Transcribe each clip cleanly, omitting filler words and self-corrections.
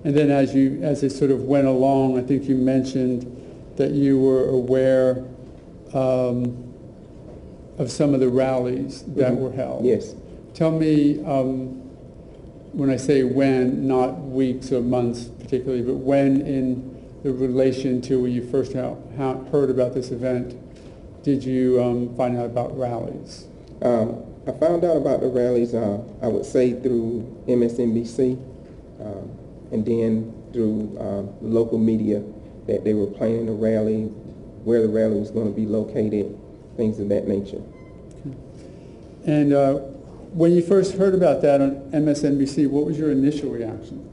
And then as it sort of went along, I think you mentioned that you were aware of some of the rallies that were held. Yes. Tell me, when I say when, not weeks or months particularly, but when in the relation to when you first heard about this event, did you find out about rallies? I found out about the rallies, I would say, through MSNBC, and then through the local media, that they were planning a rally, where the rally was going to be located, things of that nature. And when you first heard about that on MSNBC, what was your initial reaction?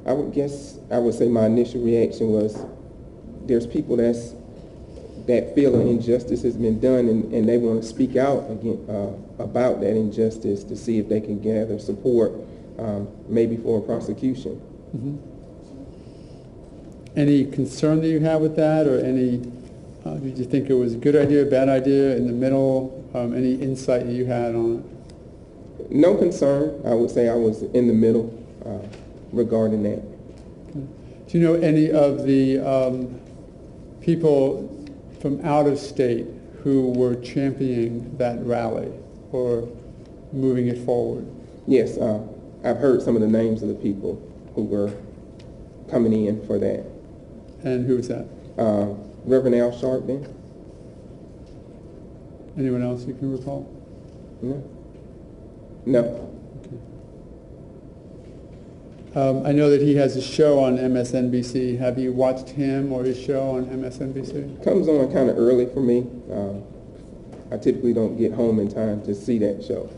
I would say my initial reaction was, there's people that feel an injustice has been done, and they want to speak out about that injustice to see if they can gather support, maybe for a prosecution. Mm-hmm. Any concern that you have with that, or any, did you think it was a good idea, bad idea, in the middle? Any insight you had on it? No concern. I would say I was in the middle regarding that. Okay. Do you know any of the people from out of state who were championing that rally or moving it forward? Yes, I've heard some of the names of the people who were coming in for that. And who was that? Reverend Al Sharpton. Anyone else you can recall? No. I know that he has a show on MSNBC. Have you watched him or his show on MSNBC? Comes on kind of early for me. I typically don't get home in time to see that show.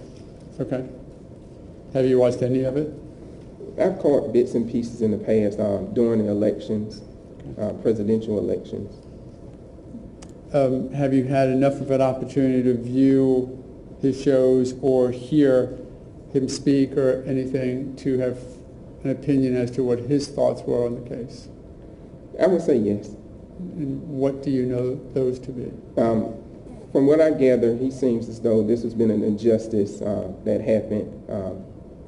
Okay. Have you watched any of it? I've caught bits and pieces in the past during the elections, presidential elections. Have you had enough of an opportunity to view his shows or hear him speak or anything to have an opinion as to what his thoughts were on the case? I would say yes. And what do you know those to be? From what I gather, he seems as though this has been an injustice that happened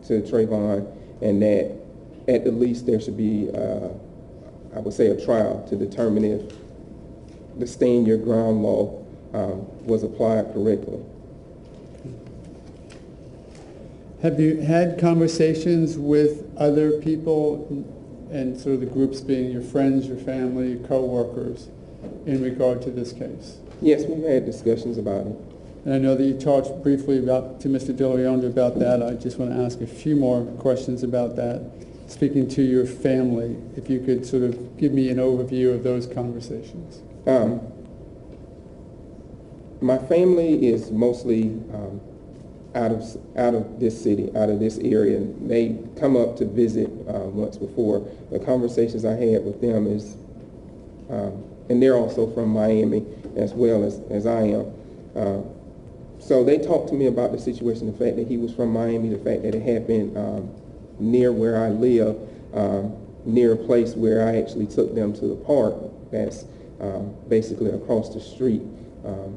to Trayvon, and that at the least there should be, I would say, a trial to determine if the stand your ground law was applied correctly. Have you had conversations with other people, and sort of the groups being your friends, your family, your co-workers, in regard to this case? Yes, we've had discussions about it. And I know that you talked briefly to Mr. DeLeon about that. I just want to ask a few more questions about that. Speaking to your family, if you could sort of give me an overview of those conversations. My family is mostly out of this city, out of this area. They come up to visit once before. The conversations I had with them is, and they're also from Miami as well as I am. So they talked to me about the situation, the fact that he was from Miami, the fact that it happened near where I live, near a place where I actually took them to the park that's basically across the street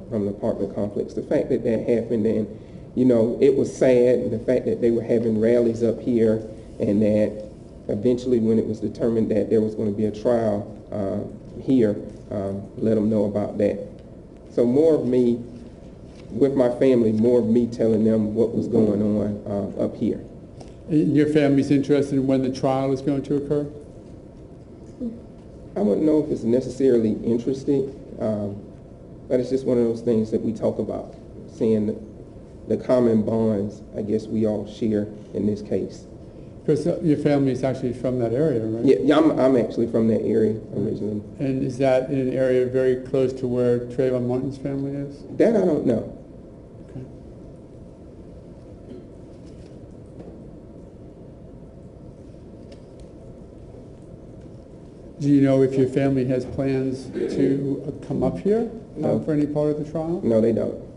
from the apartment complex. The fact that that happened, and you know, it was sad, the fact that they were having rallies up here, and that eventually when it was determined that there was going to be a trial here, let them know about that. So more of me, with my family, more of me telling them what was going on up here. Your family's interested in when the trial is going to occur? I wouldn't know if it's necessarily interested, but it's just one of those things that we talk about, seeing the common bonds, I guess, we all share in this case. Because your family is actually from that area, right? Yeah, I'm actually from that area originally. And is that in an area very close to where Trayvon Martin's family is? That I don't know. Okay. Do you know if your family has plans to come up here for any part of the trial? No, they don't.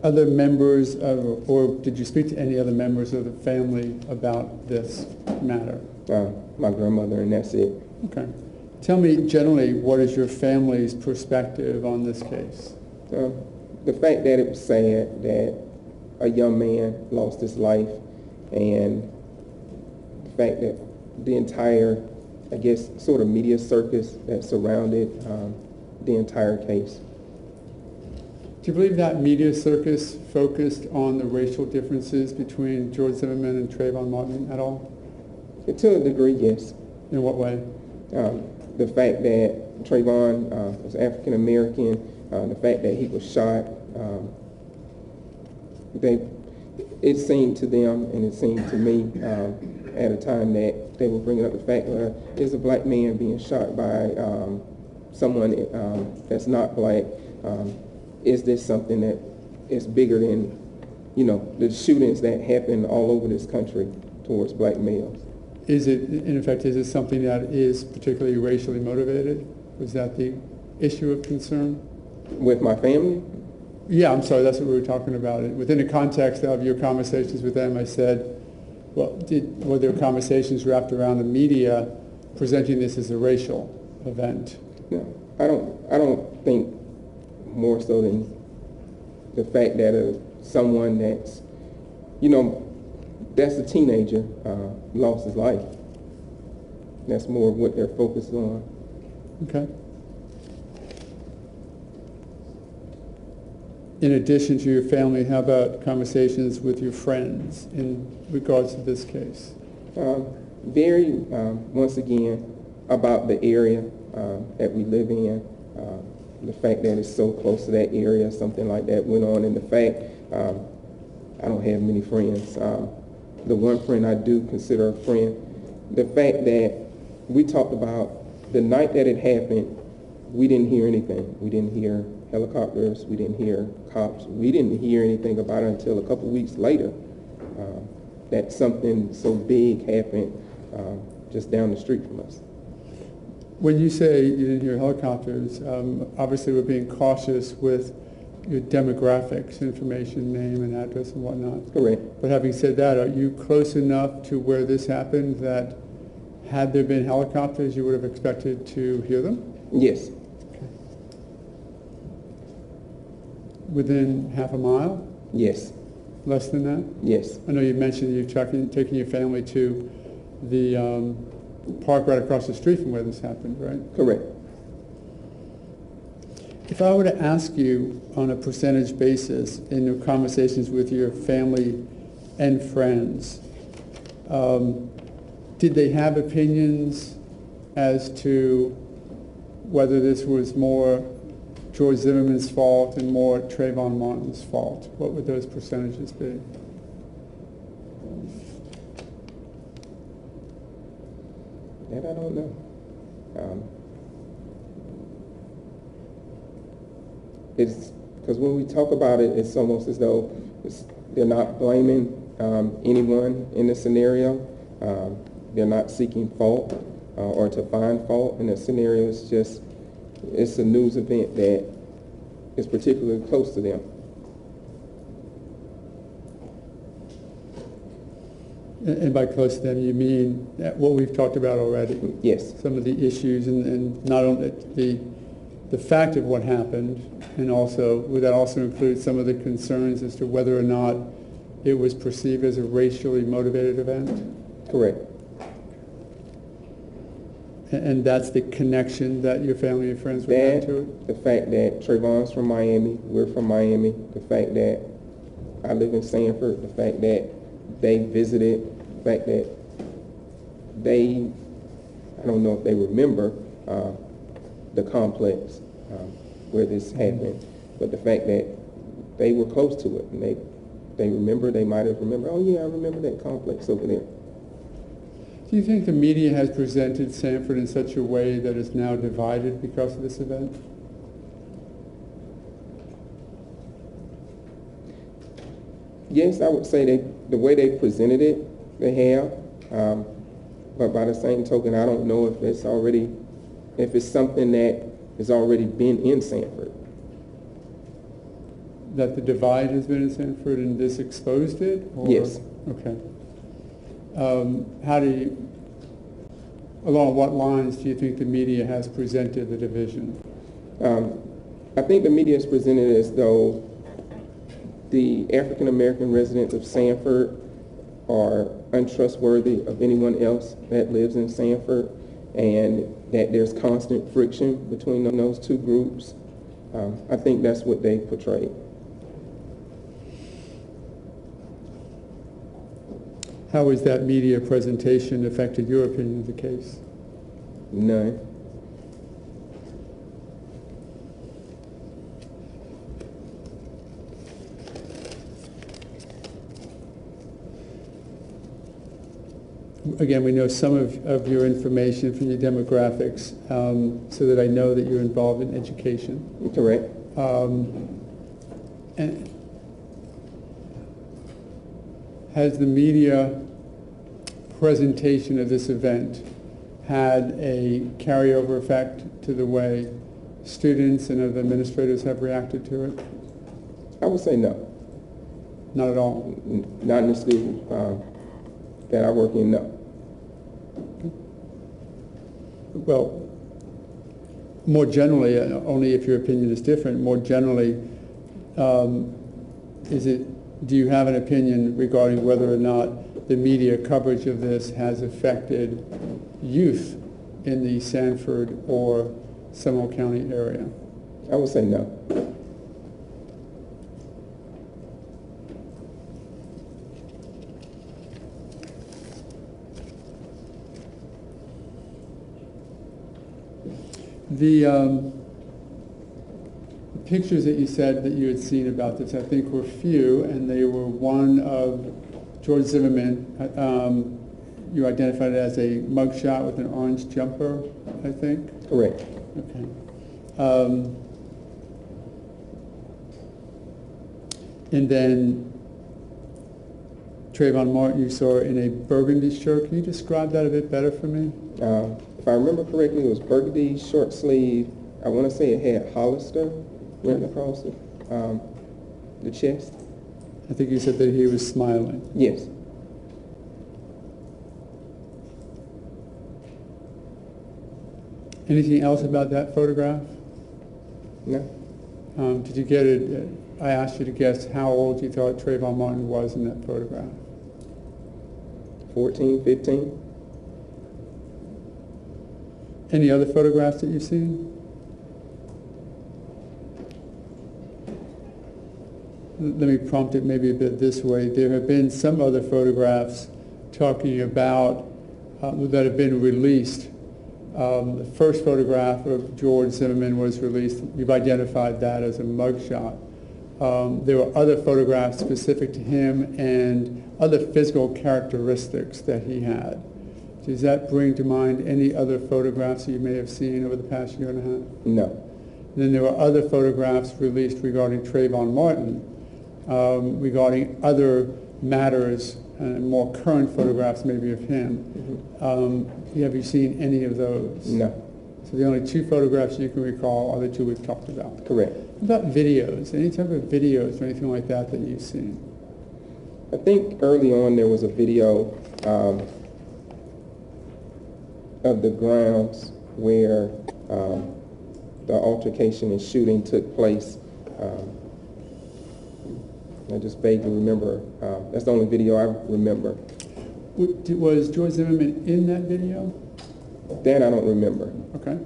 Other members of, or did you speak to any other members of the family about this matter? My grandmother, and that's it. Okay. Tell me generally, what is your family's perspective on this case? The fact that it was sad that a young man lost his life, and the fact that the entire, I guess, sort of media circus that surrounded the entire case. Do you believe that media circus focused on the racial differences between George Zimmerman and Trayvon Martin at all? To a degree, yes. In what way? The fact that Trayvon was African American, the fact that he was shot, it seemed to them and it seemed to me at a time that they were bringing up the fact that there's a black man being shot by someone that's not black. Is this something that is bigger than, the shootings that happen all over this country towards black males? Is it, in effect, is it something that is particularly racially motivated? Was that the ite of concern? With my family? Yeah, I'm sorry, that's what we were talking about. Within the context of your conversations with them, I said, well, were there conversations wrapped around the media presenting this as a racial event? No, I don't think more so than the fact that someone that's, that's a teenager lost his life. That's more of what they're focused on. Okay. In addition to your family, how about conversations with your friends in regards to this case? Once again, about the area that we live in, the fact that it's so close to that area, something like that went on, and the fact I don't have many friends. The one friend I do consider a friend, the fact that we talked about the night that it happened, we didn't hear anything. We didn't hear helicopters. We didn't hear cops. We didn't hear anything about it until a couple weeks later that something so big happened just down the street from us. When you say you didn't hear helicopters, obviously we're being cautious with your demographics, information, name and address and whatnot. Correct. But having said that, are you close enough to where this happened that had there been helicopters, you would have expected to hear them? Yes. Okay. Within half a mile? Yes. Less than that? Yes. I know you mentioned you've taken your family to the park right across the street from where this happened, right? Correct. If I were to ask you on a percentage basis in your conversations with your family and friends, did they have opinions as to whether this was more George Zimmerman's fault and more Trayvon Martin's fault? What would those percentages be? That I don't know. It's because when we talk about it, it's almost as though they're not blaming anyone in the scenario. They're not seeking fault or to find fault in the scenario. It's a news event that is particularly close to them. And by close to them, you mean what we've talked about already? Yes. Some of the issues and not only the fact of what happened, and also would that also include some of the concerns as to whether or not it was perceived as a racially motivated event? Correct. And that's the connection that your family and friends would have to it? The fact that Trayvon's from Miami, we're from Miami, the fact that I live in Sanford, the fact that they visited, the fact that I don't know if they remember the complex where this happened, but the fact that they were close to it and they remember, they might have remembered, oh yeah, I remember that complex over there. Do you think the media has presented Sanford in such a way that it's now divided because of this event? Yes, I would say the way they presented it, they have. But by the same token, I don't know if it's something that has already been in Sanford. That the divide has been in Sanford and this exposed it? Or? Yes. Okay. along what lines do you think the media has presented the division? I think the media is presented as though the African American residents of Sanford are untrustworthy of anyone else that lives in Sanford, and that there's constant friction between those two groups. I think that's what they portrayed. How has that media presentation affected your opinion of the case? None. Again, we know some of your information from your demographics, so that I know that you're involved in education. Correct. And has the media presentation of this event had a carryover effect to the way students and other administrators have reacted to it? I would say no. Not at all? Not in the school that I work in, no. Well, more generally, only if your opinion is different, more generally, do you have an opinion regarding whether or not the media coverage of this has affected youth in the Sanford or Seminole County area? I would say no. The pictures that you said that you had seen about this, I think, were few, and they were one of George Zimmerman. You identified it as a mugshot with an orange jumper, I think? Correct. Okay. And then Trayvon Martin you saw in a burgundy shirt. Can you describe that a bit better for me? If I remember correctly, it was burgundy, short sleeve. I want to say it had Hollister written across the chest. I think you said that he was smiling. Yes. Anything else about that photograph? No. Did you get it? I asked you to guess how old you thought Trayvon Martin was in that photograph. 14, 15. Any other photographs that you've seen? Let me prompt it maybe a bit this way. There have been some other photographs talking about that have been released. The first photograph of George Zimmerman was released. You've identified that as a mugshot. There were other photographs specific to him and other physical characteristics that he had. Does that bring to mind any other photographs that you may have seen over the past year and a half? No. And then there were other photographs released regarding Trayvon Martin, regarding other matters, and more current photographs maybe of him. Mm-hmm. Have you seen any of those? No. So the only two photographs you can recall are the two we've talked about. Correct. What about videos? Any type of videos or anything like that that you've seen? I think early on there was a video of the grounds where the altercation and shooting took place. I just vaguely remember. That's the only video I remember. Was George Zimmerman in that video? That I don't remember. Okay.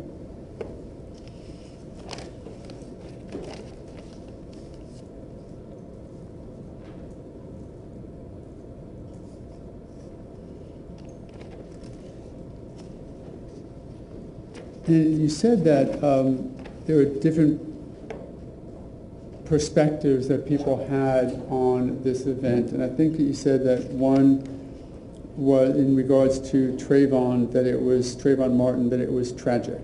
And you said that there are different perspectives that people had on this event, and I think that you said that one was in regards to Trayvon Martin, that it was tragic.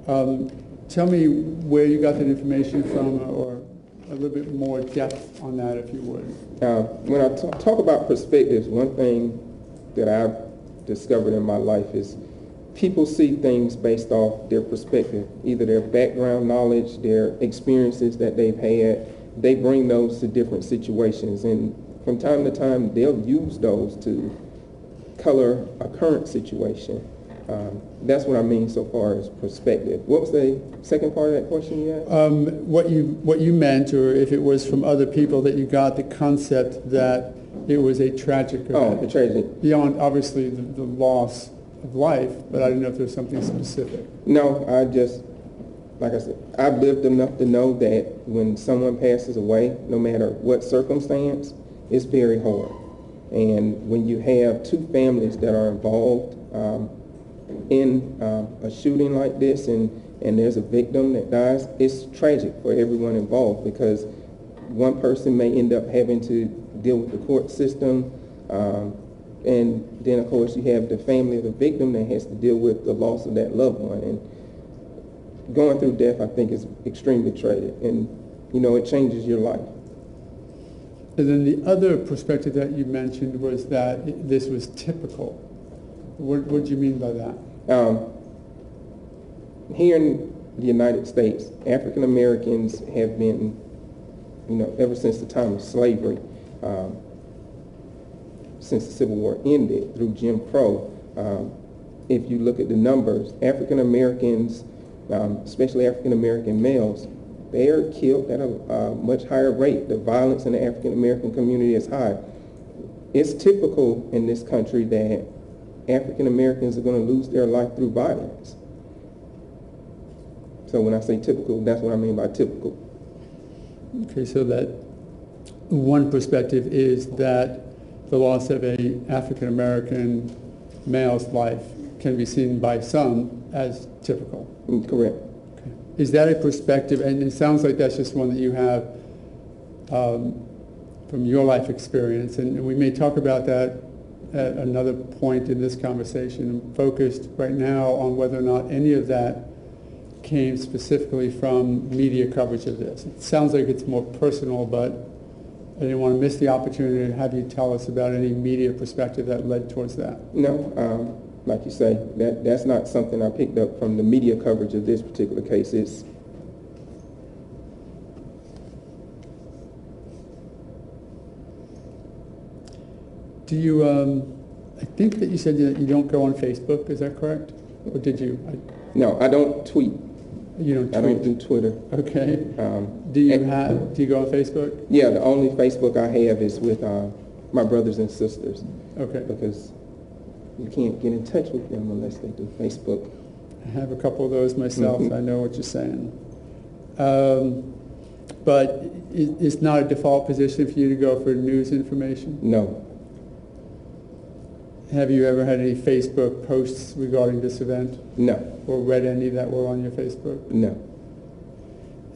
Tell me where you got that information from, or a little bit more depth on that, if you would. When I talk about perspectives, one thing that I've discovered in my life is people see things based off their perspective, either their background knowledge, their experiences that they've had. They bring those to different situations, and from time to time they'll use those to color a current situation. That's what I mean so far as perspective. What was the second part of that question you asked? What you meant, or if it was from other people that you got the concept that it was a tragic event. Oh, the tragedy. Beyond, obviously, the loss of life, but I didn't know if there was something specific. No, like I said, I've lived enough to know that when someone passes away, no matter what circumstance, it's very hard. And when you have two families that are involved in a shooting like this, and there's a victim that dies, it's tragic for everyone involved, because one person may end up having to deal with the court system, and then of course you have the family of the victim that has to deal with the loss of that loved one. And going through death, I think, is extremely tragic, and it changes your life. And then the other perspective that you mentioned was that this was typical. What do you mean by that? Here in the United States, African Americans have been, ever since the time of slavery, since the Civil War ended through Jim Crow, if you look at the numbers, African Americans, especially African American males, they are killed at a much higher rate. The violence in the African American community is high. It's typical in this country that African Americans are going to lose their life through violence. So when I say typical, that's what I mean by typical. Okay, so that one perspective is that the loss of a African American male's life can be seen by some as typical. Correct. Okay. Is that a perspective, and it sounds like that's just one that you have from your life experience, and we may talk about that at another point in this conversation. I'm focused right now on whether or not any of that came specifically from media coverage of this. It sounds like it's more personal, but I didn't want to miss the opportunity to have you tell us about any media perspective that led towards that. No, like you say, that's not something I picked up from the media coverage of this particular case. Do you, I think that you said that you don't go on Facebook, is that correct? Or did you? No, I don't tweet. You don't tweet? I don't do Twitter. Okay. Do you go on Facebook? Yeah, the only Facebook I have is with my brothers and sisters. Okay. Because you can't get in touch with them unless they do Facebook. I have a couple of those myself. I know what you're saying. But it's not a default position for you to go for news information? No. Have you ever had any Facebook posts regarding this event? No. Or read any that were on your Facebook? No.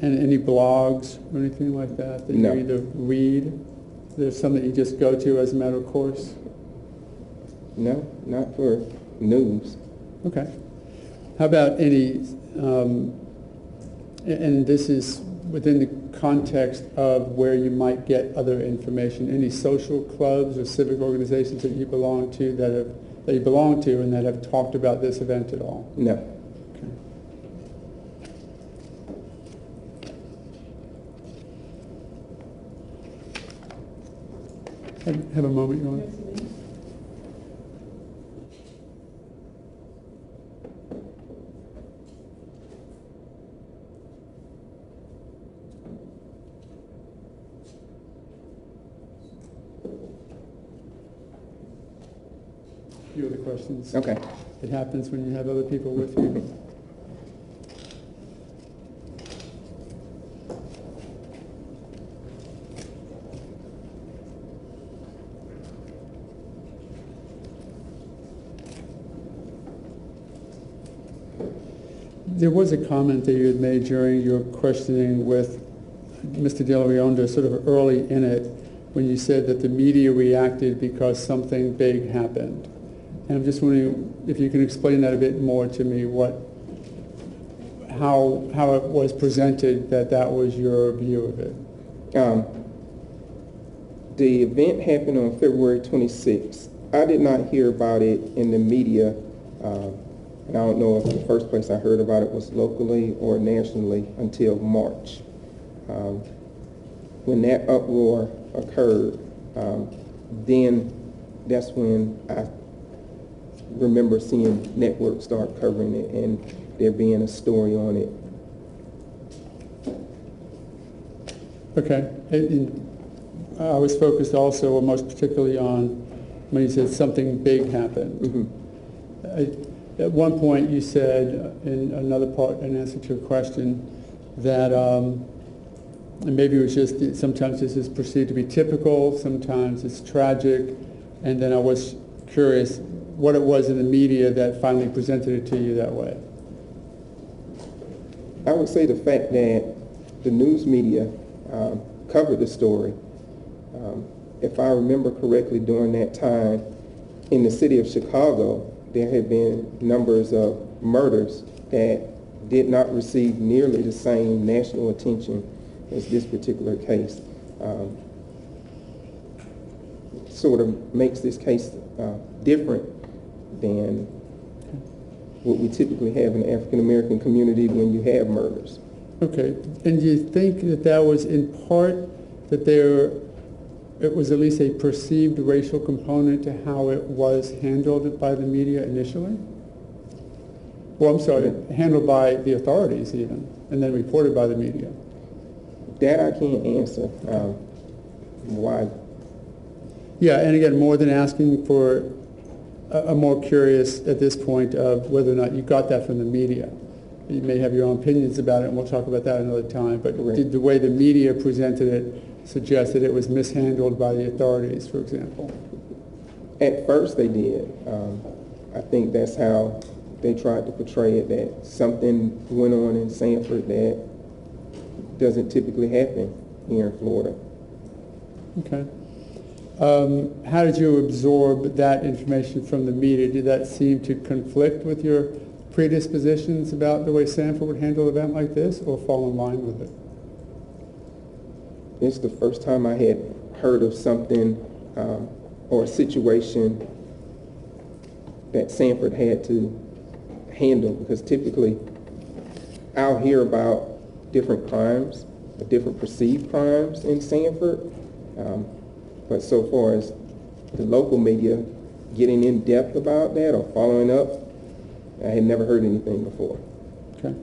And any blogs or anything like that No. you either read? There's some that you just go to as a matter of course? No, not for news. Okay. How about any, and this is within the context of where you might get other information, any social clubs or civic organizations that you belong to and that have talked about this event at all? No. Okay. Have a moment, you want? Few other questions. Okay. It happens when you have other people with you. There was a comment that you had made during your questioning with Mr. De La Rionda, sort of early in it, when you said that the media reacted because something big happened. And I'm just wondering if you can explain that a bit more to me, how it was presented that was your view of it. The event happened on February 26th. I did not hear about it in the media, and I don't know if the first place I heard about it was locally or nationally until March. When that uproar occurred, then that's when I remember seeing networks start covering it and there being a story on it. Okay. I was focused also, or most particularly, on when you said something big happened. Mm-hmm. At one point you said, in another part, in answer to a question, that and maybe it was just sometimes this is perceived to be typical, sometimes it's tragic, and then I was curious what it was in the media that finally presented it to you that way. I would say the fact that the news media covered the story. If I remember correctly, during that time in the city of Chicago, there had been numbers of murders that did not receive nearly the same national attention as this particular case. Sort of makes this case different than what we typically have in the African American community when you have murders. Okay, and do you think that that was in part that it was at least a perceived racial component to how it was handled by the media initially? Well, I'm sorry, handled by the authorities even, and then reported by the media. That I can't answer. Why? Yeah, and again, more than asking for, I'm more curious at this point of whether or not you got that from the media. You may have your own opinions about it, and we'll talk about that another time, but Right. Did the way the media presented it suggest that it was mishandled by the authorities, for example? At first they did. I think that's how they tried to portray it, that something went on in Sanford that doesn't typically happen here in Florida. Okay. How did you absorb that information from the media? Did that seem to conflict with your predispositions about the way Sanford would handle an event like this, or fall in line with it? It's the first time I had heard of something or a situation that Sanford had to handle, because typically I'll hear about different crimes, different perceived crimes in Sanford, but so far as the local media getting in depth about that or following up, I had never heard anything before. Okay.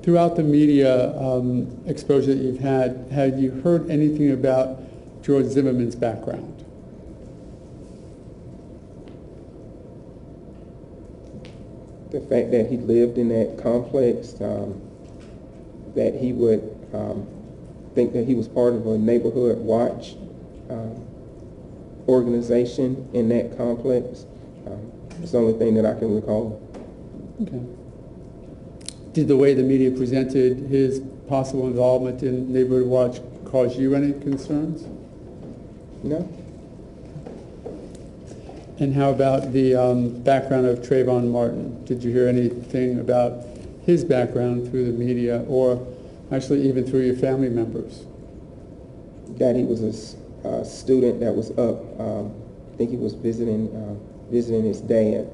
Throughout the media exposure that you've had you heard anything about George Zimmerman's background? The fact that he lived in that complex, that he would think that he was part of a neighborhood watch organization in that complex. It's the only thing that I can recall. Okay. Did the way the media presented his possible involvement in neighborhood watch cause you any concerns? No. And how about the background of Trayvon Martin? Did you hear anything about his background through the media, or actually even through your family members? That he was a student that was up. I think he was visiting his dad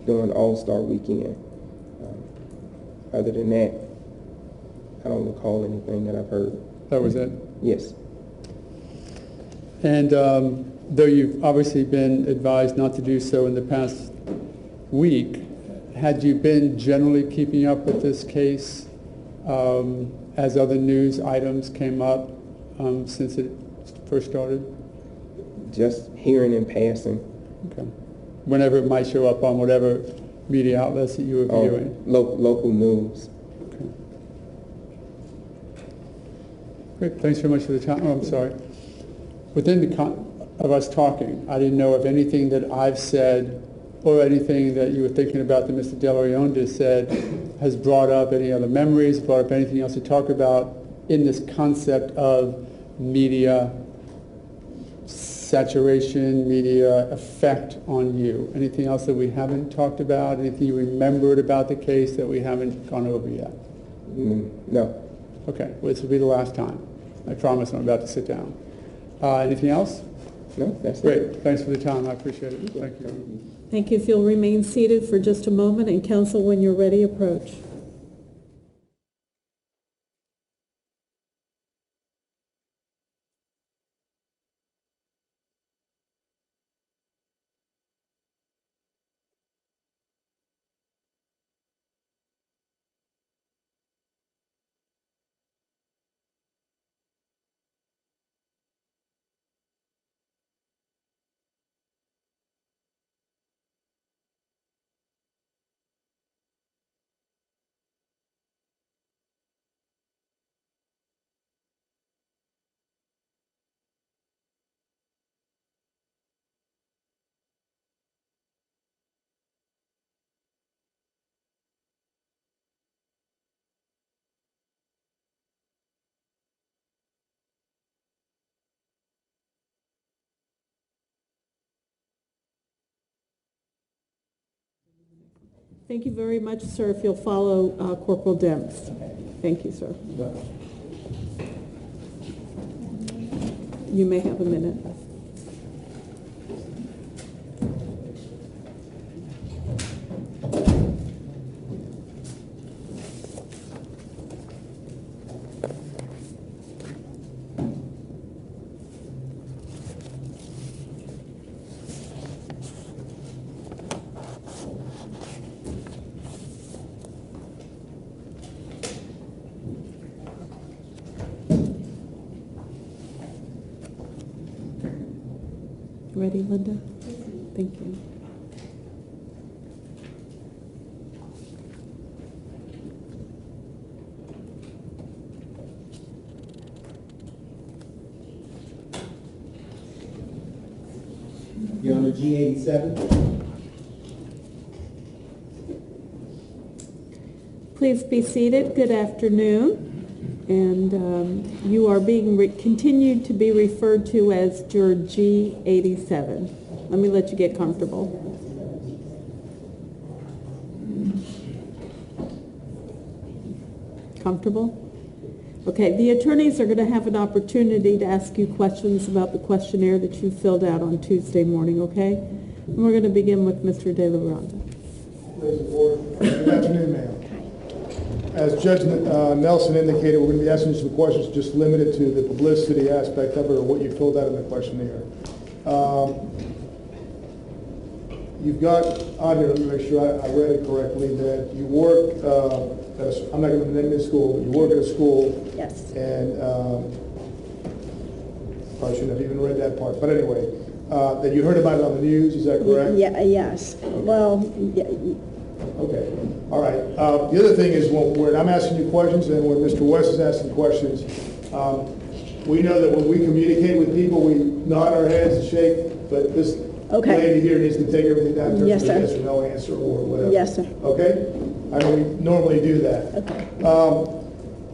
during All-Star Weekend. Other than that, I don't recall anything that I've heard. That was it? Yes. And though you've obviously been advised not to do so in the past week, had you been generally keeping up with this case as other news items came up since it first started? Just hearing in passing. Okay. Whenever it might show up on whatever media outlets that you were viewing? Local news. Okay. Great. Thanks very much for the time. Oh, I'm sorry. Within the of us talking, I didn't know if anything that I've said or anything that you were thinking about that Mr. Delarion just said has brought up any other memories, brought up anything else to talk about in this concept of media saturation, media effect on you. Anything else that we haven't talked about? Anything you remembered about the case that we haven't gone over yet? No. Okay, well, this will be the last time. I promise I'm about to sit down. Anything else? No, that's Great. it. Thanks for the time. I appreciate it. Thank you. Thank you. If you'll remain seated for just a moment, and counsel, when you're ready, approach. Thank you very much, sir. If you'll follow Corporal Demps. Thank you, sir. You may have a minute. Ready, Linda? Thank you. You're on the G87. Please be seated. Good afternoon. And you are being continued to be referred to as your G87. Let me let you get comfortable. Comfortable? Okay, the attorneys are going to have an opportunity to ask you questions about the questionnaire that you filled out on Tuesday morning, okay? And we're going to begin with Mr. De La Ronda. Please report. Good afternoon, ma'am. As Judge Nelson indicated, we're going to be asking you some questions just limited to the publicity aspect of it or what you filled out in the questionnaire. You've got on here, let me make sure I read it correctly, that you work, I'm not going to name this school, but you work at a school. Yes. And probably shouldn't have even read that part. But anyway, that you heard about it on the news, is that correct? Yeah, yes. Okay. Well, yeah. Okay, all right. The other thing is when I'm asking you questions and when Mr. West is asking questions, we know that when we communicate with people, we nod our heads and shake, but this lady here needs to take everything down to yes, a yes or no answer or whatever. Yes, sir. Okay? I know we normally do that. Okay.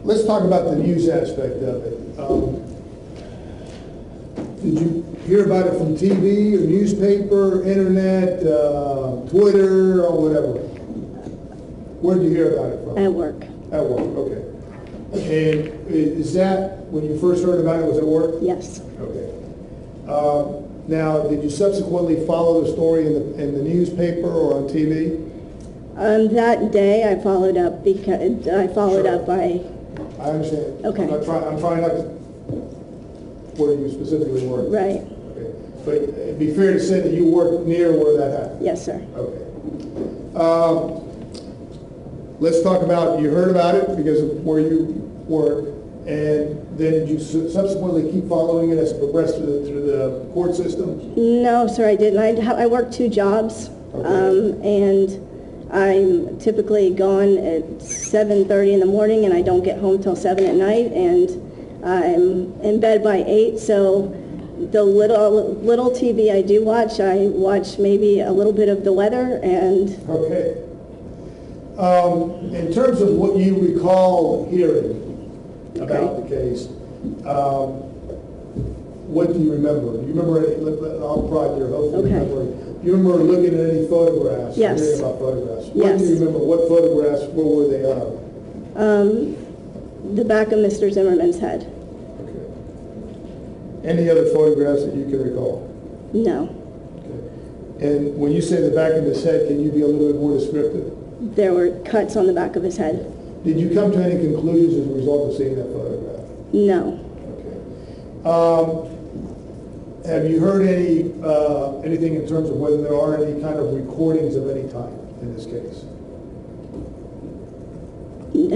Let's talk about the news aspect of it. Did you hear about it from TV or newspaper, internet, Twitter, or whatever? Where did you hear about it from? At work. At work, okay. And is that, when you first heard about it, was at work? Yes. Okay. Now, did you subsequently follow the story in the newspaper or on TV? That day, I followed up because I followed up by. I understand. Okay. I'm trying not to, where you specifically work. Right. Okay. But it'd be fair to say that you worked near where that happened? Yes, sir. Okay. Let's talk about, you heard about it because of where you work, and then did you subsequently keep following it as it progressed through the court system? No, sir, I didn't. I worked 2 jobs, and I'm typically gone at 7:30 in the morning, and I don't get home till 7 at night, and I'm in bed by 8, so the little TV I do watch, I watch maybe a little bit of the weather and... Okay. In terms of what you recall hearing about the case, what do you remember? Do you remember any, I'll prod your hopefully memory. Do you remember looking at any photographs? Yes. Hearing about photographs? Yes. What do you remember? What photographs, what were they of? The back of Mr. Zimmerman's head. Okay. Any other photographs that you can recall? No. Okay. And when you say the back of his head, can you be a little bit more descriptive? There were cuts on the back of his head. Did you come to any conclusions as a result of seeing that photograph? No. Okay. Have you heard anything in terms of whether there are any kind of recordings of any type in this case?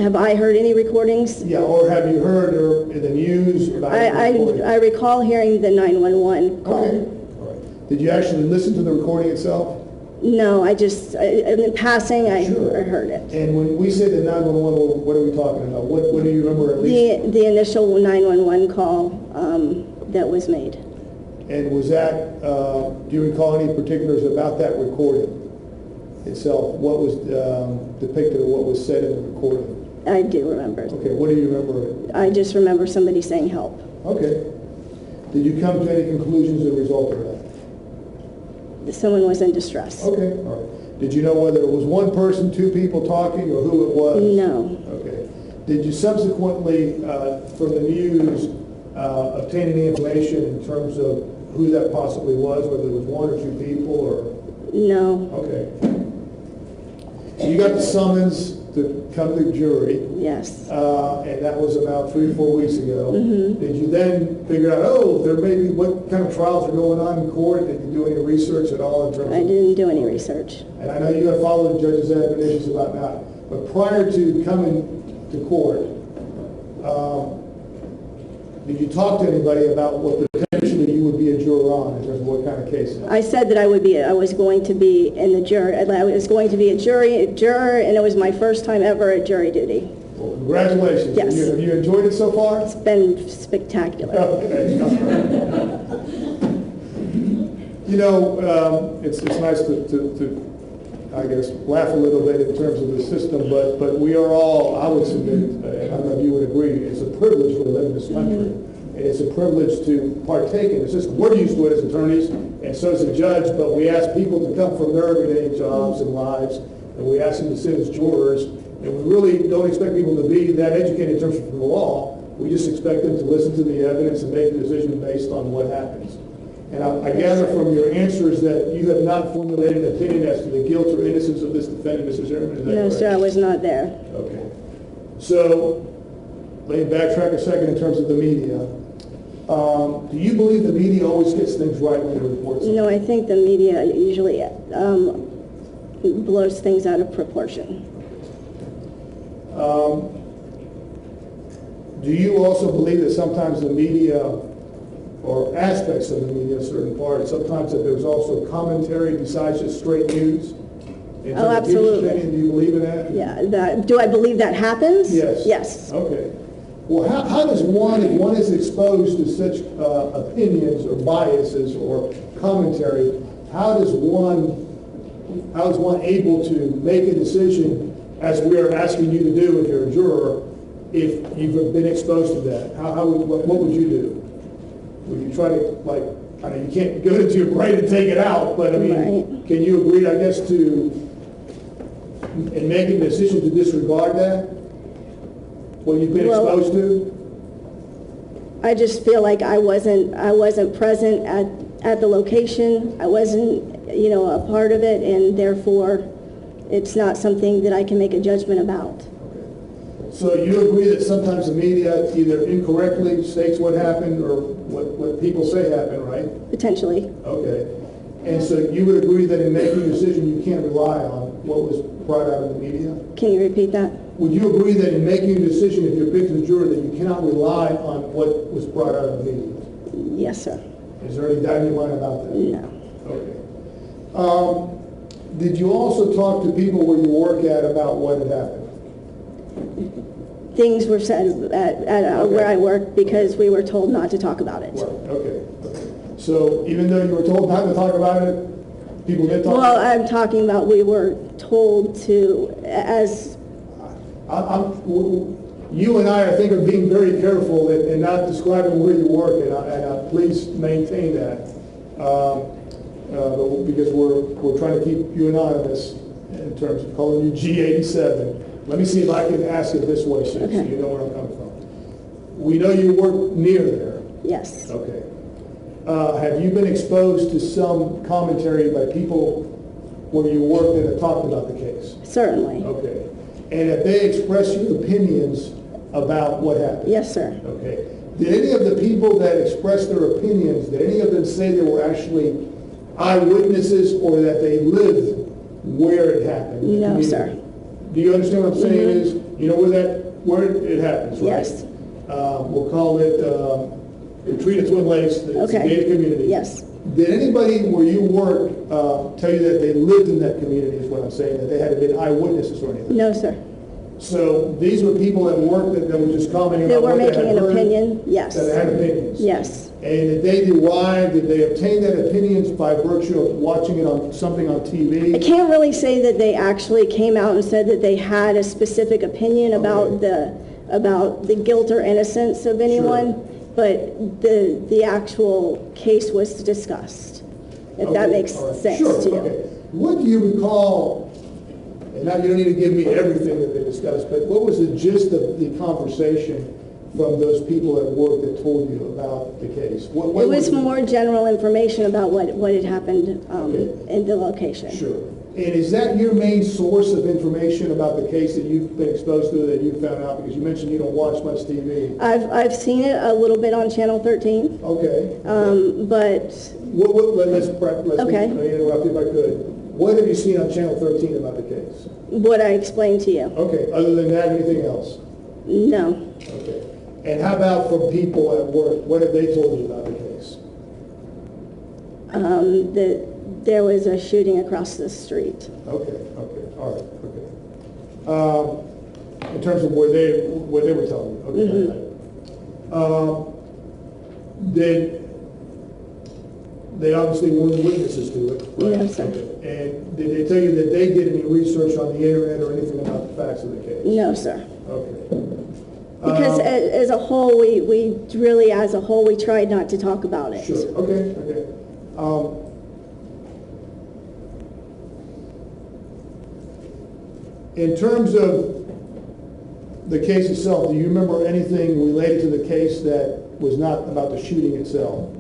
Have I heard any recordings? Yeah, or have you heard in the news about any recordings? I recall hearing the 911 call. Okay. All right. Did you actually listen to the recording itself? No, I just, in passing, I heard it. And when we say the 911, what are we talking about? What do you remember at least? The initial 911 call that was made. And was that, do you recall any particulars about that recording itself? What was depicted or what was said in the recording? I do remember. Okay, what do you remember? I just remember somebody saying help. Okay. Did you come to any conclusions as a result of that? Someone was in distress. Okay, all right. Did you know whether it was one person, two people talking, or who it was? No. Okay. Did you subsequently, from the news, obtain any information in terms of who that possibly was, whether it was one or two people, or? No. Okay. So you got the summons to come to the jury. Yes. And that was about 3 or 4 weeks ago. Mm-hmm. Did you then figure out, oh, there may be, what kind of trials are going on in court? Did you do any research at all in terms I of? didn't do any research. And I know you got to follow the judge's admonitions about that. But prior to coming to court, did you talk to anybody about what potentially you would be a juror on in terms of what kind of cases? I said that I was going to be in the jury. I was going to be a juror, and it was my first time ever at jury duty. Well, congratulations. Yes. Have you enjoyed it so far? It's been spectacular. Okay. You know, it's nice to I guess, laugh a little bit in terms of the system, but we are all, I would submit, and I don't know if you would agree, it's a privilege to live in this country. And it's a privilege to partake in the system. We're used to it as attorneys, and so is the judge, but we ask people to come from their everyday jobs and lives, and we ask them to sit as jurors, and we really don't expect people to be that educated in terms of the law. We just expect them to listen to the evidence and make a decision based on what happens. And I gather from your answers that you have not formulated an opinion as to the guilt or innocence of this defendant, Mr. Zimmerman, is that No, correct? sir, I was not there. Okay. So, let me backtrack a second in terms of the media. Do you believe the media always gets things right when it reports? No, I think the media usually blows things out of proportion. Do you also believe that sometimes the media, or aspects of the media, certain parts, sometimes that there's also commentary besides just straight news? In terms of people's absolutely. opinion? Do you believe in that? Yeah. Do I believe that happens? Yes. Yes. Okay. Well, how does one, if one is exposed to such opinions or biases or commentary, how is one able to make a decision, as we are asking you to do if you're a juror, if you've been exposed to that? What would you do? Would you try to, like, I mean, you can't go into your brain and take it out, but I mean, Right. Can you agree, I guess, in making a decision to disregard that? What you've been Well, exposed to? I just feel like I wasn't present at the location. I wasn't, a part of it, and therefore, it's not something that I can make a judgment about. So you agree that sometimes the media either incorrectly states what happened or what people say happened, right? Potentially. Okay. And so you would agree that in making a decision, you can't rely on what was brought out of the media? Can you repeat that? Would you agree that in making a decision, if you're picked as a juror, that you cannot rely on what was brought out of the media? Yes, sir. Is there any doubt in your mind about that? No. Okay. Did you also talk to people where you work at about what had happened? Things were said at where I work because we were told not to talk about it. Right, okay. So even though you were told not to talk about it, people did talk Well, about it? I'm talking about we were told to, you and I think, are being very careful in not describing where you work, and please maintain that. Because we're trying to keep you anonymous in terms of calling you G87. Let me see if I can ask it this way, so Okay. you know where I'm coming from. We know you work near there. yes. Okay. Have you been exposed to some commentary by people where you work that have talked about the case? Certainly. Okay. And have they expressed your opinions about what happened? Yes, sir. Okay. Did any of the people that expressed their opinions, did any of them say they were actually eyewitnesses or that they lived where it happened? in the No, community? sir. Do you understand what I'm saying is, you know where it happens, right? Yes. We'll call it Retreat at Twin Lakes, the Okay. gated community. Yes. Did anybody where you work tell you that they lived in that community, is what I'm saying, that they had been eyewitnesses or anything? No, sir. So these were people at work that were just commenting They about were what they making had an heard, opinion. Yes. that had opinions. Yes. And did they obtain that opinions by virtue of watching it on something on I TV? can't really say that they actually came out and said that they had a specific opinion about the guilt or innocence of anyone, but the actual case was discussed. If that Okay, makes all right. sense Sure, to you. okay. What do you recall, and now you don't need to give me everything that they discussed, but what was the gist of the conversation from those people at work that told you about the case? What It was more general information about what had happened in the location. Sure. And is that your main source of information about the case that you've been exposed to, that you found out? Because you mentioned you don't watch much TV. I've seen it a little bit on Channel 13. Okay. But Let's Okay. interrupt if I could. What have you seen on Channel 13 about the case? what I explained to you, Okay. Other than that, anything else? no. Okay. And how about from people at work? What have they told you about the case? That there was a shooting across the street. Okay. All right. Okay. In terms of where they were telling you. Okay. They obviously weren't witnesses to it, right? No, sir. Okay. And did they tell you that they did any research on the internet or anything about the facts of the case? No, sir. Okay. Because as a whole, we really, as a whole, we tried not to talk about it. Sure. Okay. In terms of the case itself, do you remember anything related to the case that was not about the shooting itself?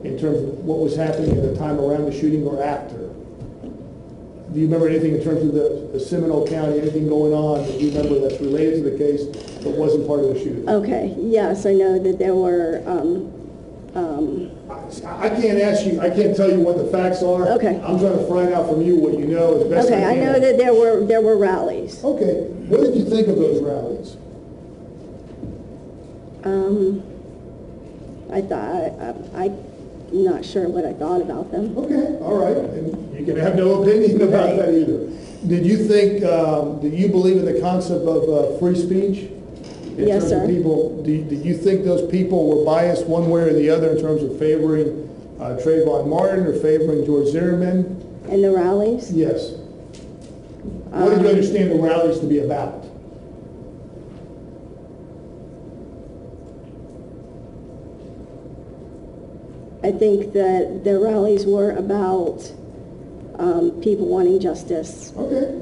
In terms of what was happening at the time around the shooting or after? Do you remember anything in terms of the Seminole County, anything going on that you remember that's related to the case but wasn't part of the shooting? Okay, yes, I know that there were, I can't ask you, I can't tell you what the facts are. Okay. I'm trying to find out from you what you know as best okay, I I can. know that there were rallies. Okay, what did you think of those rallies? I'm not sure what I thought about them. Okay, all right, and you can have no opinion about that either. Did you think, do you believe in the concept of free speech? In Yes, terms of sir. People, do you think those people were biased one way or the other in terms of favoring Trayvon Martin or favoring George Zimmerman? And the rallies? Yes. What did you understand the rallies to be about? I think that the rallies were about people wanting justice. Okay.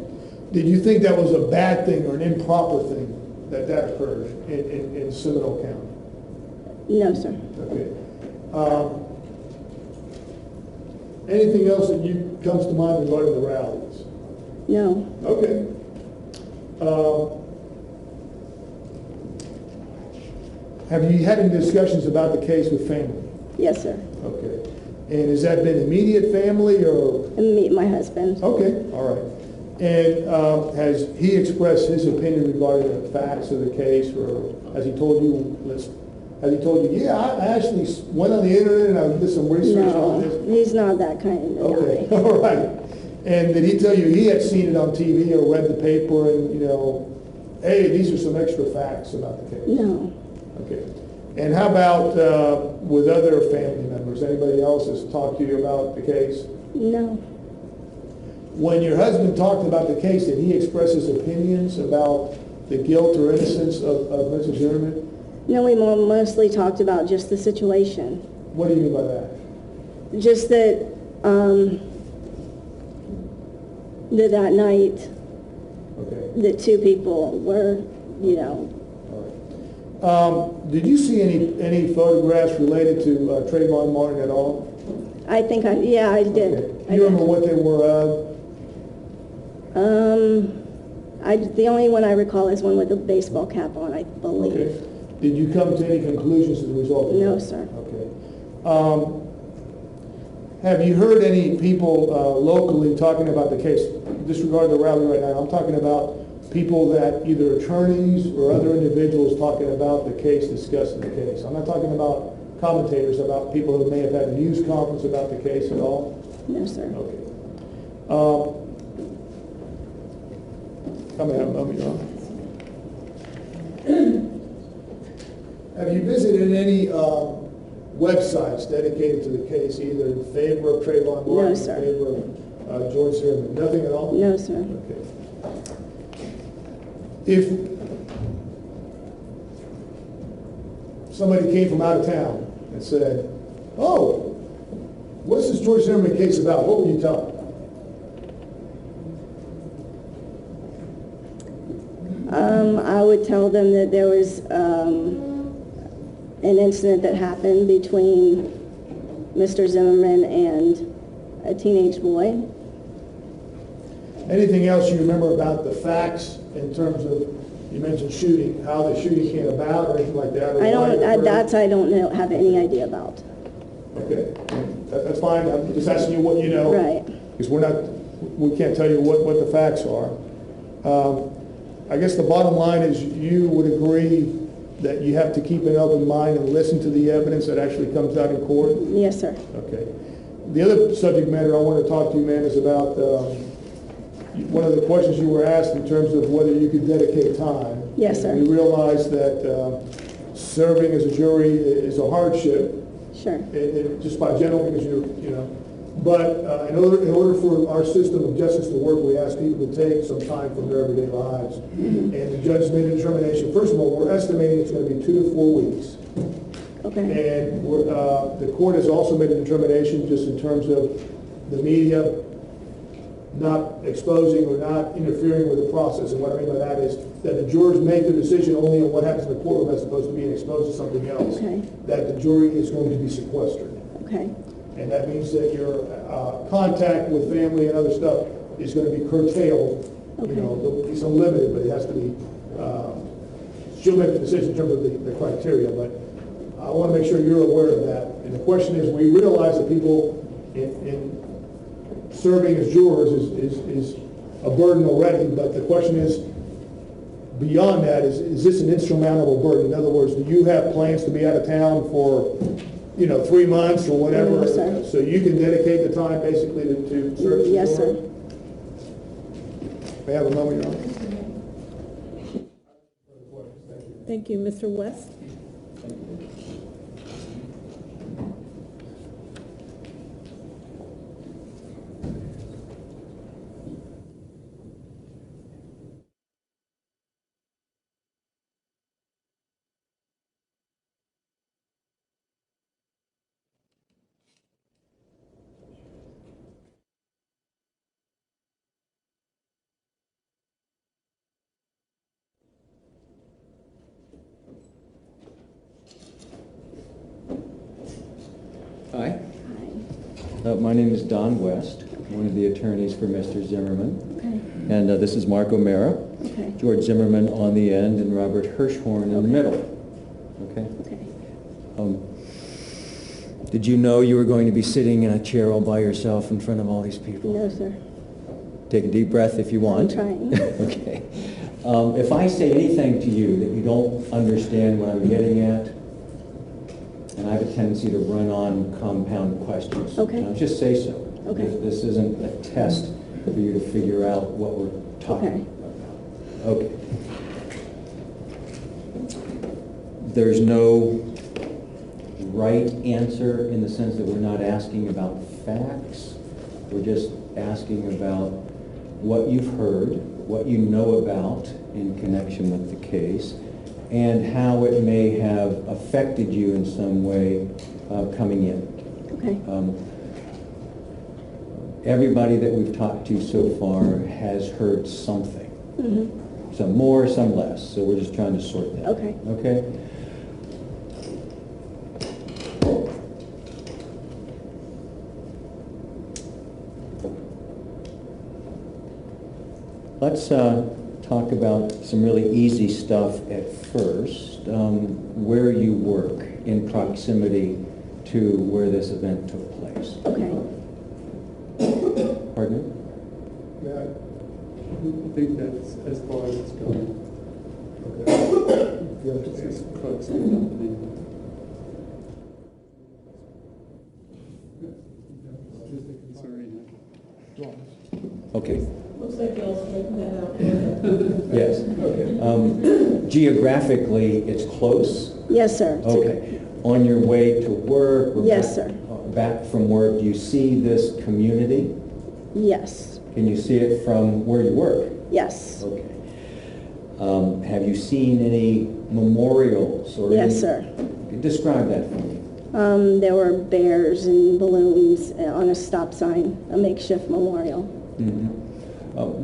Did you think that was a bad thing or an improper thing that occurred in Seminole County? No, sir. Okay. Anything else that comes to mind regarding the rallies? No. Okay. Have you had any discussions about the case with family? Yes, sir. Okay. And has that been immediate family or? And meet my husband. Okay, all right. And has he expressed his opinion regarding the facts of the case, or has he told you, yeah, I actually went on the internet and I did some research No, on this? he's not that kind of Okay, guy. all right. And did he tell you he had seen it on TV or read the paper and, hey, these are some extra facts about the case? No. Okay. And how about with other family members? Anybody else has talked to you about the case? No. When your husband talked about the case, did he express his opinions about the guilt or innocence of Mrs. Zimmerman? No, we mostly talked about just the situation. What do you mean by that? Just that, that night, Okay. that two people were, All right. Did you see any photographs related to Trayvon Martin at all? I think I did. Okay. Do you remember what they were of? The only one I recall is one with a baseball cap on, I believe. Okay. Did you come to any conclusions as a result of that? No, sir. Okay. Have you heard any people locally talking about the case? Disregard the rally right now. I'm talking about people that either attorneys or other individuals talking about the case, discussing the case. I'm not talking about commentators, about people who may have had a news conference about the case at all. No, sir. Okay. Come here, Mummy. Have you visited any websites dedicated to the case, either in favor of Trayvon Martin No, or in sir. favor of George Zimmerman? Nothing at all? No, sir. Okay. If somebody came from out of town and said, oh, what's this George Zimmerman case about? What would you tell them? I would tell them that there was an incident that happened between Mr. Zimmerman and a teenage boy. Anything else you remember about the facts in terms of, you mentioned shooting, how the shooting came about or anything like that? Or I why it don't, occurred? I don't know, have any idea about. Okay, that's fine. I'm just asking you what you know. Right. Because we can't tell you what the facts are. I guess the bottom line is you would agree that you have to keep an open mind and listen to the evidence that actually comes out in court? Yes, sir. Okay. The other subject matter I want to talk to you, ma'am, is about one of the questions you were asked in terms of whether you could dedicate time. Yes, sir. We realize that serving as a jury is a hardship. Sure. Just by general, because you know. But in order for our system of justice to work, we ask people to take some time from their everyday lives. Mm-hmm. And the judge made a determination. First of all, we're estimating it's going to be 2 to 4 weeks. Okay. And the court has also made a determination just in terms of the media not exposing or not interfering with the process. And what I mean by that is that the jurors make their decision only on what happens in the courtroom as opposed to being exposed to something else. Okay. That the jury is going to be sequestered. Okay. And that means that your contact with family and other stuff is going to be curtailed. Okay. You know, there'll be some limited, but it has to be, she'll make the decision in terms of the criteria, but I want to make sure you're aware of that. And the question is, we realize that people in serving as jurors is a burden already, but the question is, beyond that, is this an insurmountable burden? In other words, do you have plans to be out of town for 3 months or whatever? Yes, sir. So you can dedicate the time basically to serve as a Yes, juror? sir. May I have a moment, Your Honor? Thank you. Mr. West? Hi. My name is Don West, one of the attorneys for Mr. Zimmerman. Okay. And this is Mark O'Mara, okay. George Zimmerman on the end, and Robert Hirschhorn in the middle. Okay? Okay. Did you know you were going to be sitting in a chair all by yourself in front of all these people? No, sir. Take a deep breath if you want. I'm trying. Okay. If I say anything to you that you don't understand what I'm getting at, and I have a tendency to run on compound questions. Okay. Just say so. Okay. This isn't a test for you to figure out what we're talking about. Okay. There's no right answer in the sense that we're not asking about facts. We're just asking about what you've heard, what you know about in connection with the case, and how it may have affected you in some way coming in. Okay. Everybody that we've talked to so far has heard something. Mm-hmm. Some more, some less. So we're just trying to sort that. Okay. Okay? Let's talk about some really easy stuff at first. Where you work in proximity to where this event took place. Okay. Pardon me? Yeah, I think that's as far as it's going. Okay. It's close to company. Just a concern. Okay. Looks like y'all straightened that out. Yes. Okay. Geographically, it's close? Yes, sir. Okay. On your way to work? Or Yes, back, sir. Back from work, do you see this community? Yes. Can you see it from where you work? Yes. Okay. Have you seen any memorials or Yes, sir. Describe that for me. There were bears and balloons on a stop sign, a makeshift memorial. Mm-hmm.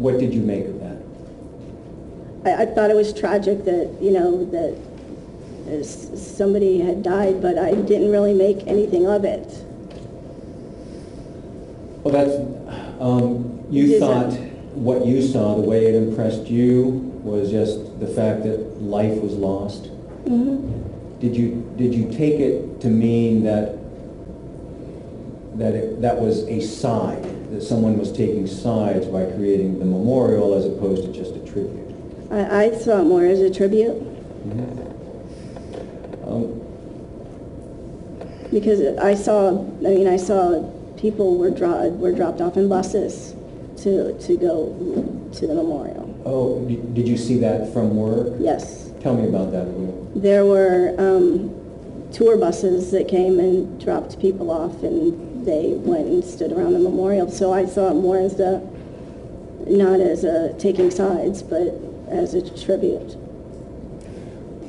What did you make of that? I thought it was tragic that, you know, that somebody had died, but I didn't really make anything of it. Well, that's, you Is thought that- what you saw, the way it impressed you, was just the fact that life was lost. Mhm. Did you take it to mean that that was a side, that someone was taking sides by creating the memorial as opposed to just a tribute? I saw it more as a tribute, because I saw people were dropped off in buses to go to the memorial. Oh, did you see that from work? Yes. Tell me about that a little. There were tour buses that came and dropped people off, and they went and stood around the memorial. So I saw it more as not as taking sides, but as a tribute.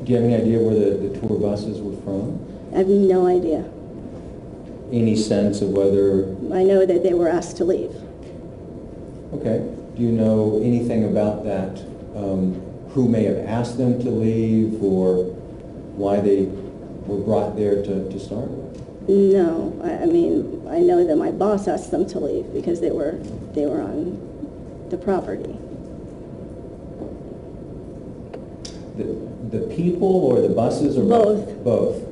Do you have any idea where the tour buses were from? I have no idea. Any sense of whether... I know that they were asked to leave. Okay. Do you know anything about that? Who may have asked them to leave, or why they were brought there to start with? No, I mean, I know that my boss asked them to leave because they were on the property. The people or the buses, or Both. Both.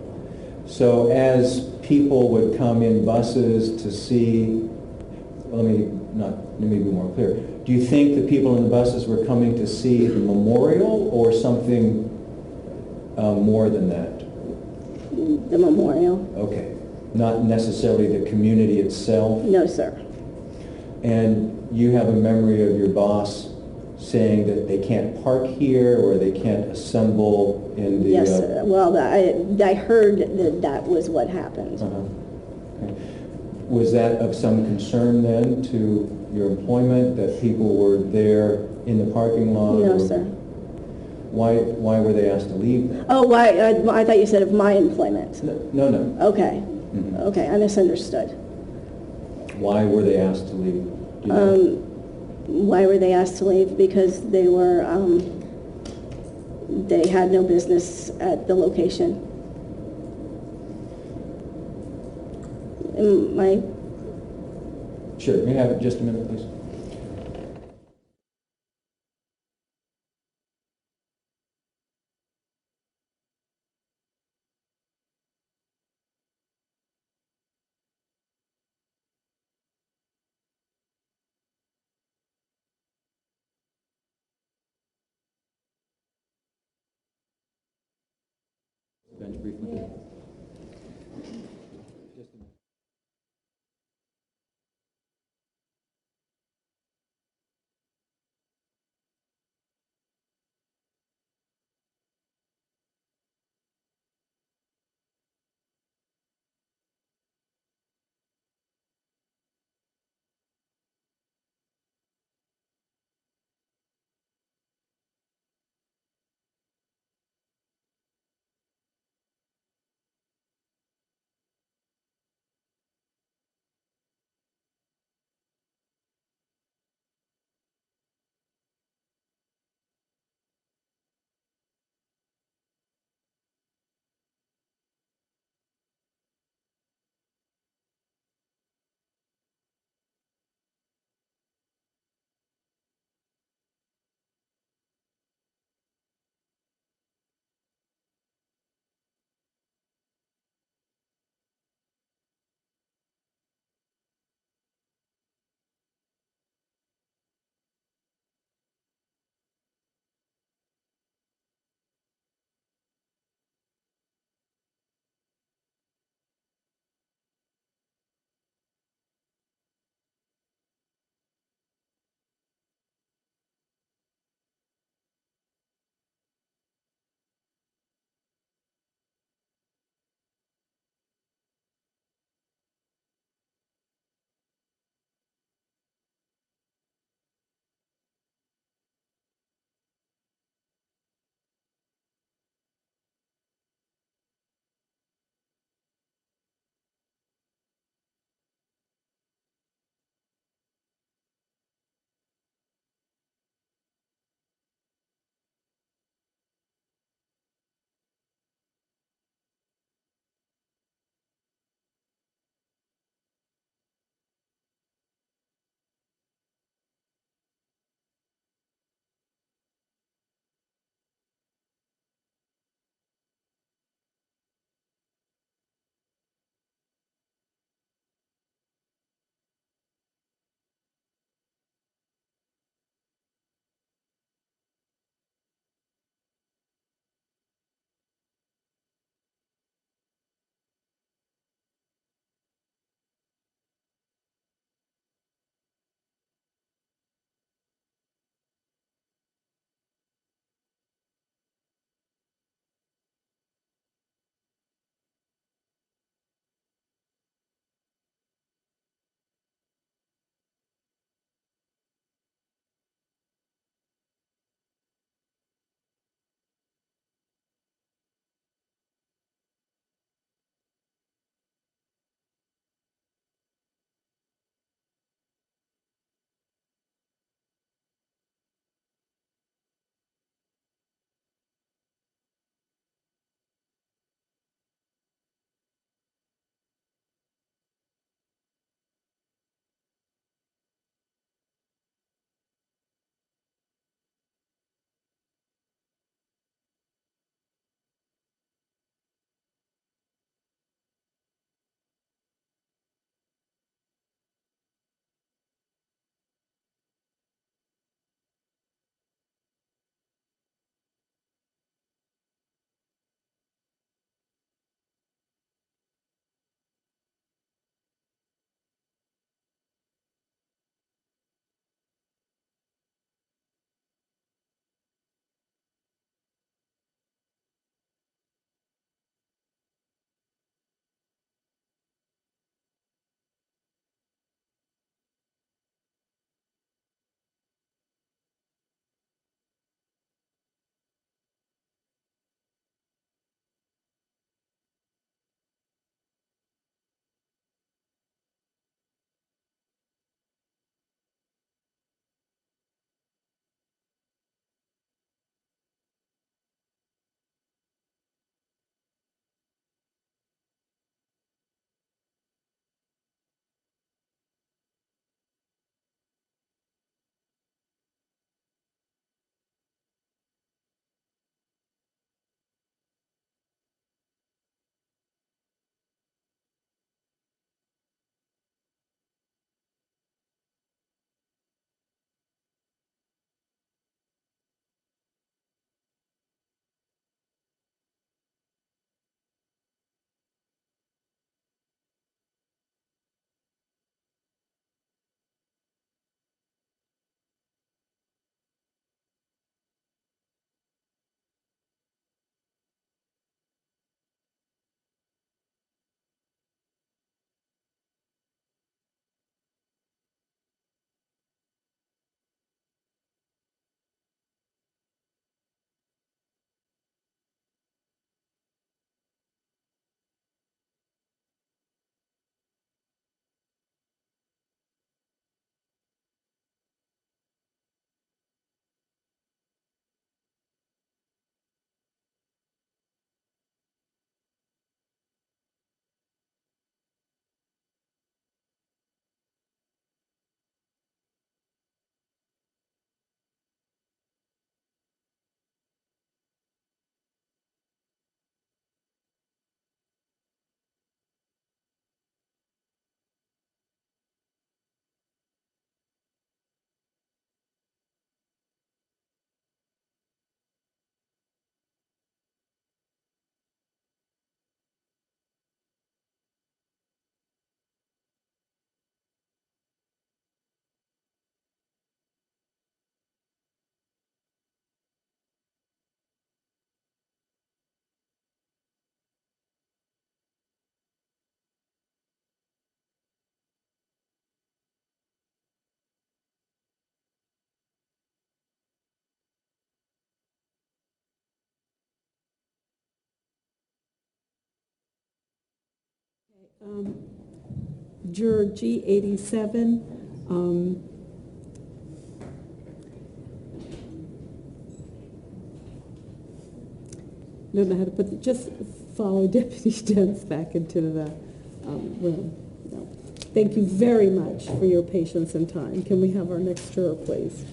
So as people would come in buses to see, well, let me be more clear. Do you think the people in the buses were coming to see the memorial or something more than that? The memorial? Okay. Not necessarily the community itself? No, sir. And you have a memory of your boss saying that they can't park here or they can't assemble in the... Yes, sir. Well, I heard that was what happened. Okay. Was that of some concern then to your employment, that people were there in the parking lot? No, or sir. Why were they asked to leave then? Oh, why? I thought you said of my employment. No, no. Okay. Mhm. Okay, I misunderstood. Why were they asked to leave? Do you know? Why were they asked to leave? Because they were, they had no business at the location. Sure. May I have just a minute, please? Bench briefly. Just a minute. Juror G87, I don't know how to put it, just follow Deputy Dents back into the room. No. Thank you very much for your patience and time. Can we have our next juror, please?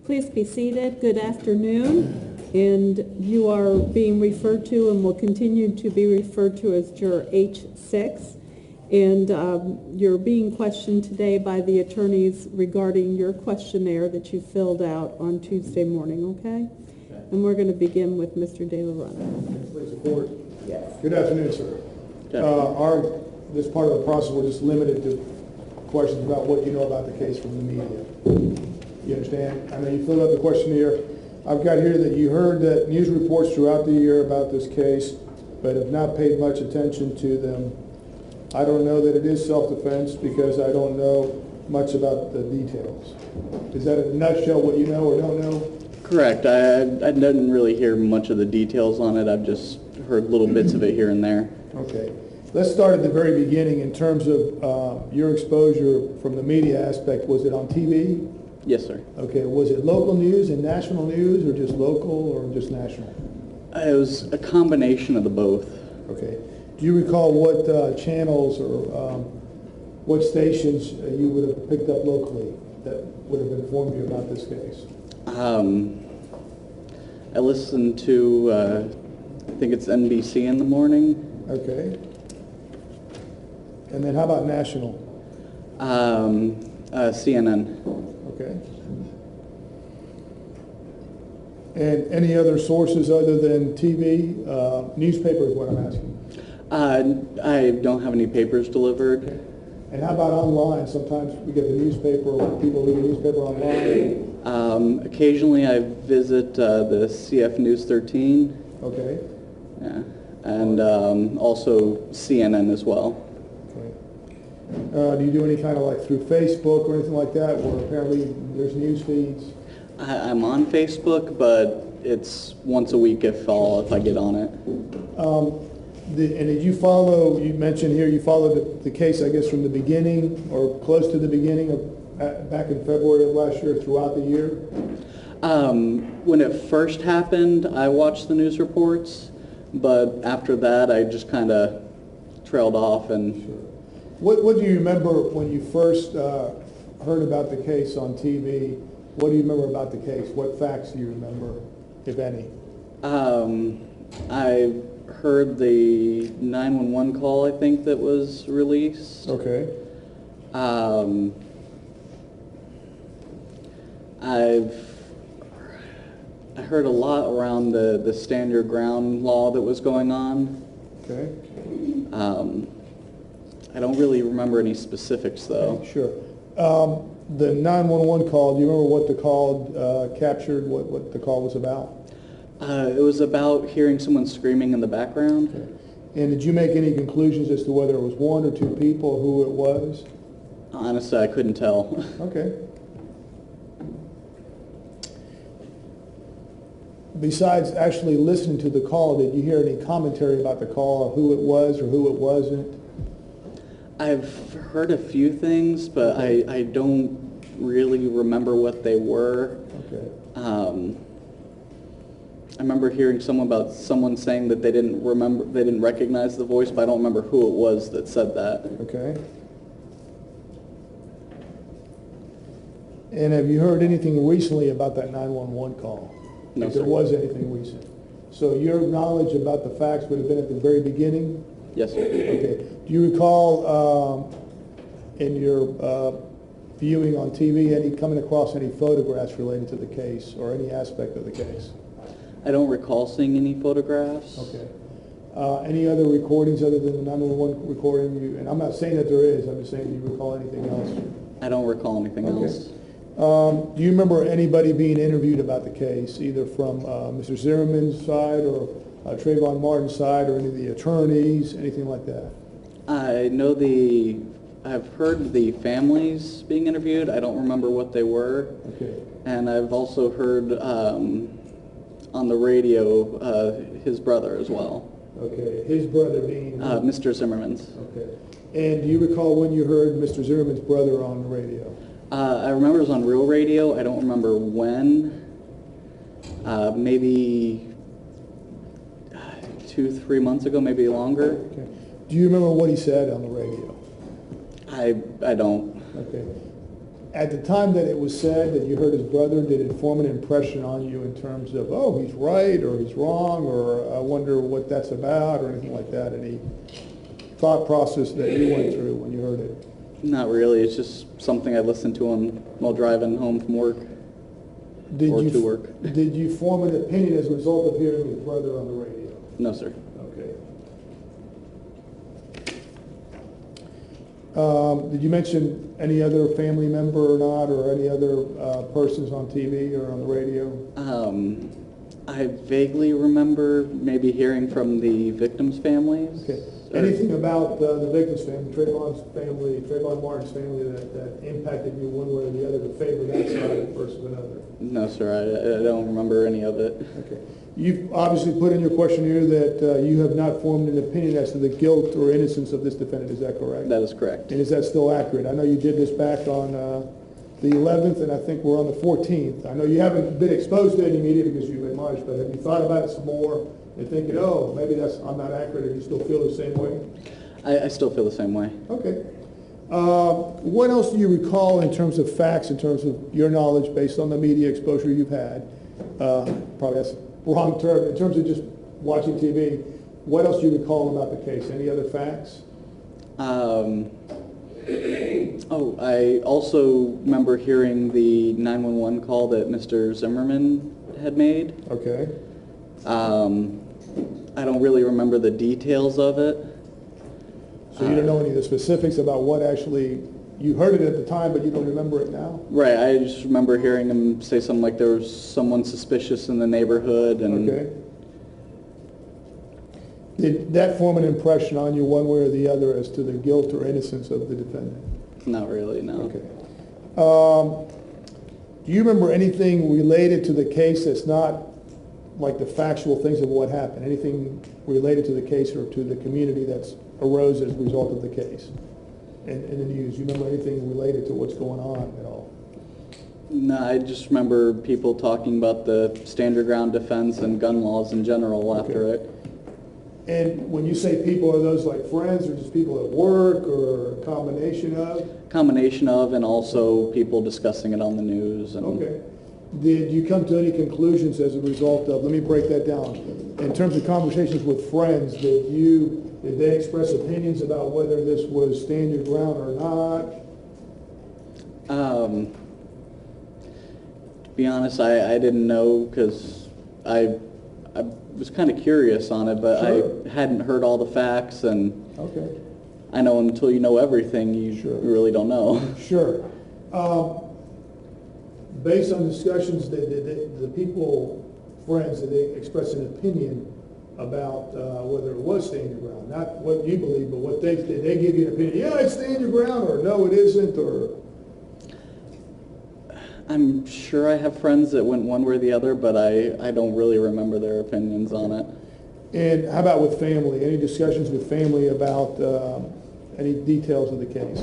Please be seated. Good afternoon. And you are being referred to and will continue to be referred to as Juror H6. And you're being questioned today by the attorneys regarding your questionnaire that you filled out on Tuesday morning, okay? And we're going to begin with Mr. De La Ronna. Please report. Yes. Good afternoon, sir. This part of the process, we're just limited to questions about what you know about the case from the media. You understand? I know you filled out the questionnaire. I've got here that you heard that news reports throughout the year about this case, but have not paid much attention to them. I don't know that it is self-defense because I don't know much about the details. Is that in a nutshell what you know or don't know? Correct. I didn't really hear much of the details on it. I've just heard little bits of it here and there. Okay. Let's start at the very beginning in terms of your exposure from the media aspect. Was it on TV? Yes, sir. Okay. Was it local news and national news or just local or just national? It was a combination of the both. Okay. Do you recall what channels or what stations you would have picked up locally that would have informed you about this case? I listened to, I think it's NBC in the morning. Okay. And then how about national? CNN. Okay. And any other sources other than TV? Newspaper is what I'm asking. I don't have any papers delivered. Okay. And how about online? Sometimes we get the newspaper, or people read the newspaper online. Occasionally I visit the CF News 13. Okay. Yeah. And also CNN as well. Okay. Do you do any kind of like through Facebook or anything like that, where apparently there's news feeds? I'm on Facebook, but it's once a week if I get on it. And did you follow, you mentioned here you followed the case, I guess, from the beginning or close to the beginning of back in February of last year throughout the year? When it first happened, I watched the news reports, but after that I just kind of trailed off. And Sure. What do you remember when you first heard about the case on TV? What do you remember about the case? What facts do you remember, if any? I heard the 911 call, I think, that was released. Okay. I heard a lot around the stand your ground law that was going on. Okay? I don't really remember any specifics though. Sure. The 911 call, do you remember what the call captured, what the call was about? It was about hearing someone screaming in the background. And did you make any conclusions as to whether it was one or two people, who it was? Honestly, I couldn't tell. Okay. Besides actually listening to the call, did you hear any commentary about the call, who it was or who it wasn't? I've heard a few things, but I don't really remember what they were. Okay. I remember hearing someone saying that they didn't recognize the voice, but I don't remember who it was that said that. Okay. And have you heard anything recently about that 911 call? No, If sir. there was anything recent. So your knowledge about the facts would have been at the very beginning? Yes, sir. Okay. Do you recall in your viewing on TV coming across any photographs related to the case or any aspect of the case? I don't recall seeing any photographs. Okay. Any other recordings other than the 911 recording? And I'm not saying that there is. I'm just saying, do you recall anything else? I don't recall anything else. Do you remember anybody being interviewed about the case, either from Mr. Zimmerman's side or Trayvon Martin's side, or any of the attorneys, anything like that? I know I've heard the families being interviewed. I don't remember what they were. Okay. And I've also heard on the radio his brother as well. Okay. His brother being? Mr. Zimmerman's. Okay. And do you recall when you heard Mr. Zimmerman's brother on the radio? I remember it was on Real Radio. I don't remember when. Maybe 2-3 months ago, maybe longer. Okay. Do you remember what he said on the radio? I don't. Okay. At the time that it was said that you heard his brother, did it form an impression on you in terms of, oh, he's right or he's wrong, or I wonder what that's about, or anything like that? Any thought process that you went through when you heard it? Not really. It's just something I listened to while driving home from work to work. Did you form an opinion as a result of hearing his brother on the radio? No, sir. Okay. Did you mention any other family member or not, or any other persons on TV or on the radio? I vaguely remember maybe hearing from the victims' families. Okay. Anything about the victim's family, Trayvon Martin's family, that impacted you one way or the other to favor that side versus another? No, sir. I don't remember any of it. Okay. You've obviously put in your questionnaire that you have not formed an opinion as to the guilt or innocence of this defendant. Is that correct? That is correct. And is that still accurate? I know you did this back on the 11th, and I think we're on the 14th. I know you haven't been exposed to any media because you've admonished, but have you thought about it some more and thinking, oh, maybe I'm not accurate, or you still feel the same way? I still feel the same way. Okay. What else do you recall in terms of facts, in terms of your knowledge based on the media exposure you've had? Probably that's the wrong term. In terms of just watching TV, what else do you recall about the case? Any other facts? I also remember hearing the 911 call that Mr. Zimmerman had made. Okay. I don't really remember the details of it. So you don't know any of the specifics about what actually, you heard it at the time, but you don't remember it now? Right, I just remember hearing him say something like there was someone suspicious in the neighborhood. And Okay. Did that form an impression on you one way or the other as to the guilt or innocence of the defendant? Not really, no. Okay. Do you remember anything related to the case that's not like the factual things of what happened? Anything related to the case or to the community that's arose as a result of the case in the news? You remember anything related to what's going on at all? No, I just remember people talking about the stand your ground defense and gun laws in general after it. And when you say people, are those like friends or just people at work or a combination of? Combination of, and also people discussing it on the news. And Okay. Did you come to any conclusions as a result of, let me break that down. In terms of conversations with friends, did they express opinions about whether this was stand your ground or not? To be honest, I didn't know because I was kind of curious on it, but Sure. I hadn't heard all the facts, and Okay, I know until you know everything, you Sure. really don't know. sure. Based on discussions, the people, friends, that they expressed an opinion about whether it was stand your ground, not what you believe, but what did they give you an opinion? Yeah, it's stand your ground, or no, it isn't, or I'm sure I have friends that went one way or the other, but I don't really remember their opinions on it. and how about with family? Any discussions with family about any details of the case?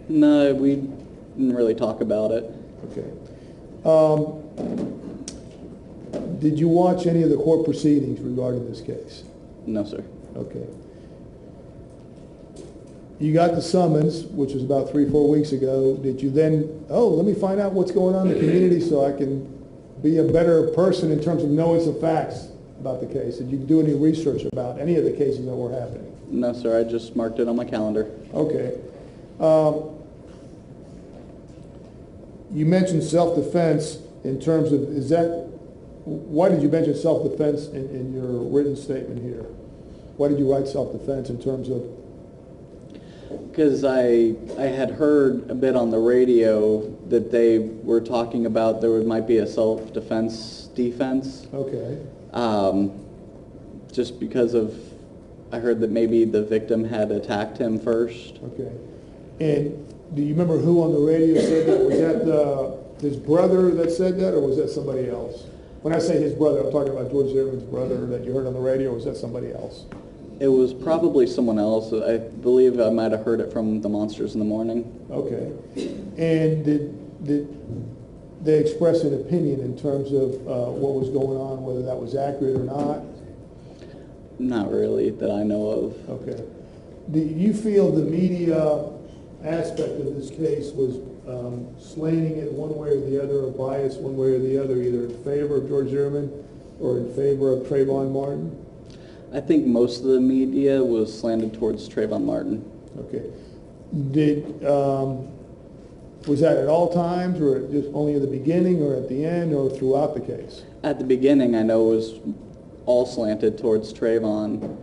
No, we didn't really talk about it. Okay. Did you watch any of the court proceedings regarding this case? No, sir. Okay. You got the summons, which was about 3-4 weeks ago. Did you then, let me find out what's going on in the community so I can be a better person in terms of knowing some facts about the case? Did you do any research about any of the cases that were happening? No, sir. I just marked it on my calendar. Okay. You mentioned self-defense in terms of, why did you mention self-defense in your written statement here? Why did you write self-defense in terms of? Because I had heard a bit on the radio that they were talking about there might be a self-defense defense. Okay. Just because I heard that maybe the victim had attacked him first. Okay. And do you remember who on the radio said that? Was that his brother that said that, or was that somebody else? When I say his brother, I'm talking about George Zimmerman's brother that you heard on the radio, or was that somebody else? It was probably someone else. I believe I might have heard it from the Monsters in the Morning. Okay. And did they express an opinion in terms of what was going on, whether that was accurate or not? Not really, that I know of. Okay. Do you feel the media aspect of this case was slanting it one way or the other, or biased one way or the other, either in favor of George Zimmerman or in favor of Trayvon Martin? I think most of the media was slanted towards Trayvon Martin. Okay. Was that at all times, or just only at the beginning, or at the end, or throughout the case? At the beginning, I know it was all slanted towards Trayvon.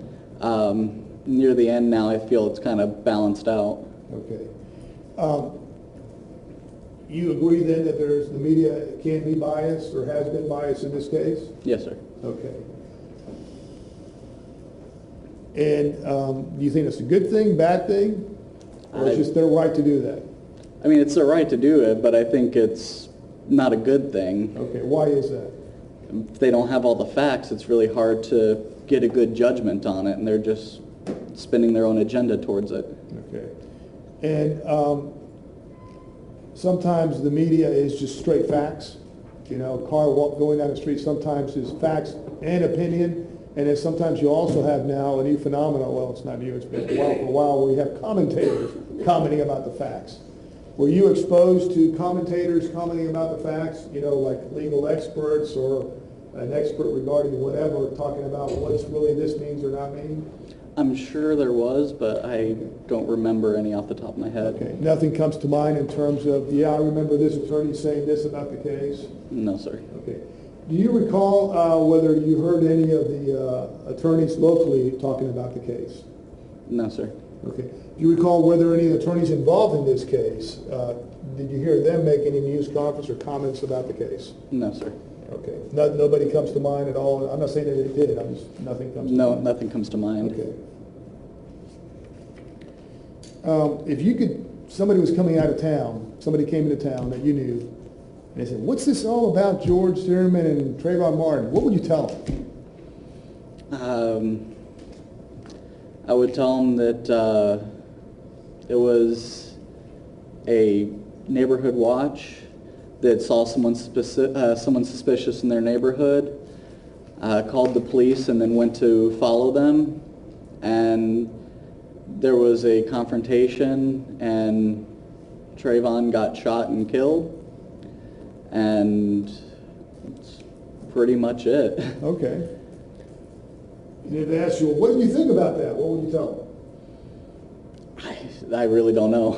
Near the end now, I feel it's kind of balanced out. Okay. You agree then that the media can be biased or has been biased in this case? Yes, sir. Okay. And do you think it's a good thing, bad thing, or it's just their right to do that? I mean, it's their right to do it, but I think it's not a good thing. Okay, why is that? If they don't have all the facts, it's really hard to get a good judgment on it, and they're just spinning their own agenda towards it. Okay. And sometimes the media is just straight facts. You know, a car going down the street sometimes is facts and opinion. And then sometimes you also have now a new phenomenon, well, it's not new, it's been a while for a while, where you have commentators commenting about the facts. Were you exposed to commentators commenting about the facts, you know, like legal experts or an expert regarding whatever, talking about what's really this means or not mean? I'm sure there was, but I don't remember any off the top of my head. Okay, nothing comes to mind in terms of, yeah, I remember this attorney saying this about the case? No, sir. Okay. Do you recall whether you heard any of the attorneys locally talking about the case? No, sir. Okay. Do you recall whether any of the attorneys involved in this case, did you hear them make any news conference or comments about the case? No, sir. Okay. Nobody comes to mind at all? I'm not saying that they did, nothing comes to mind. No, nothing comes to mind. Okay. If you could, somebody was coming out of town, somebody came into town that you knew, and they said, what's this all about George Zimmerman and Trayvon Martin? What would you tell them? I would tell them that it was a neighborhood watch that saw someone suspicious in their neighborhood, called the police, and then went to follow them. And there was a confrontation, and Trayvon got shot and killed. And that's pretty much it. Okay. And if they asked you, well, what did you think about that? What would you tell them? I really don't know.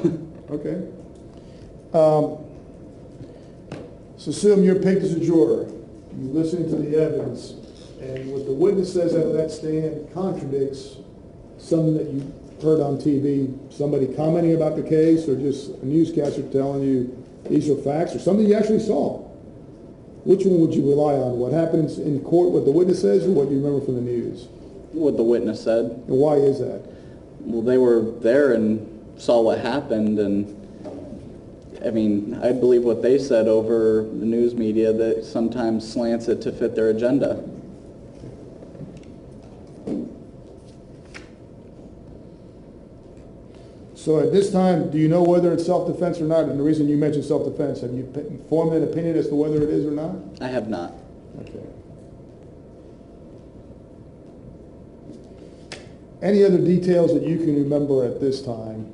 Okay. So assume you're picked as a juror. you listen to the evidence, and what the witness says out of that stand contradicts something that you heard on TV, somebody commenting about the case, or just a newscaster telling you these are facts, or something you actually saw. Which one would you rely on? What happens in court, what the witness says, or what you remember from the news? What the witness said. And why is that? Well, they were there and saw what happened, and I mean, I believe what they said over the news media that sometimes slants it to fit their agenda. So at this time, do you know whether it's self-defense or not? And the reason you mentioned self-defense, have you formed an opinion as to whether it is or not? I have not. Okay. Any other details that you can remember at this time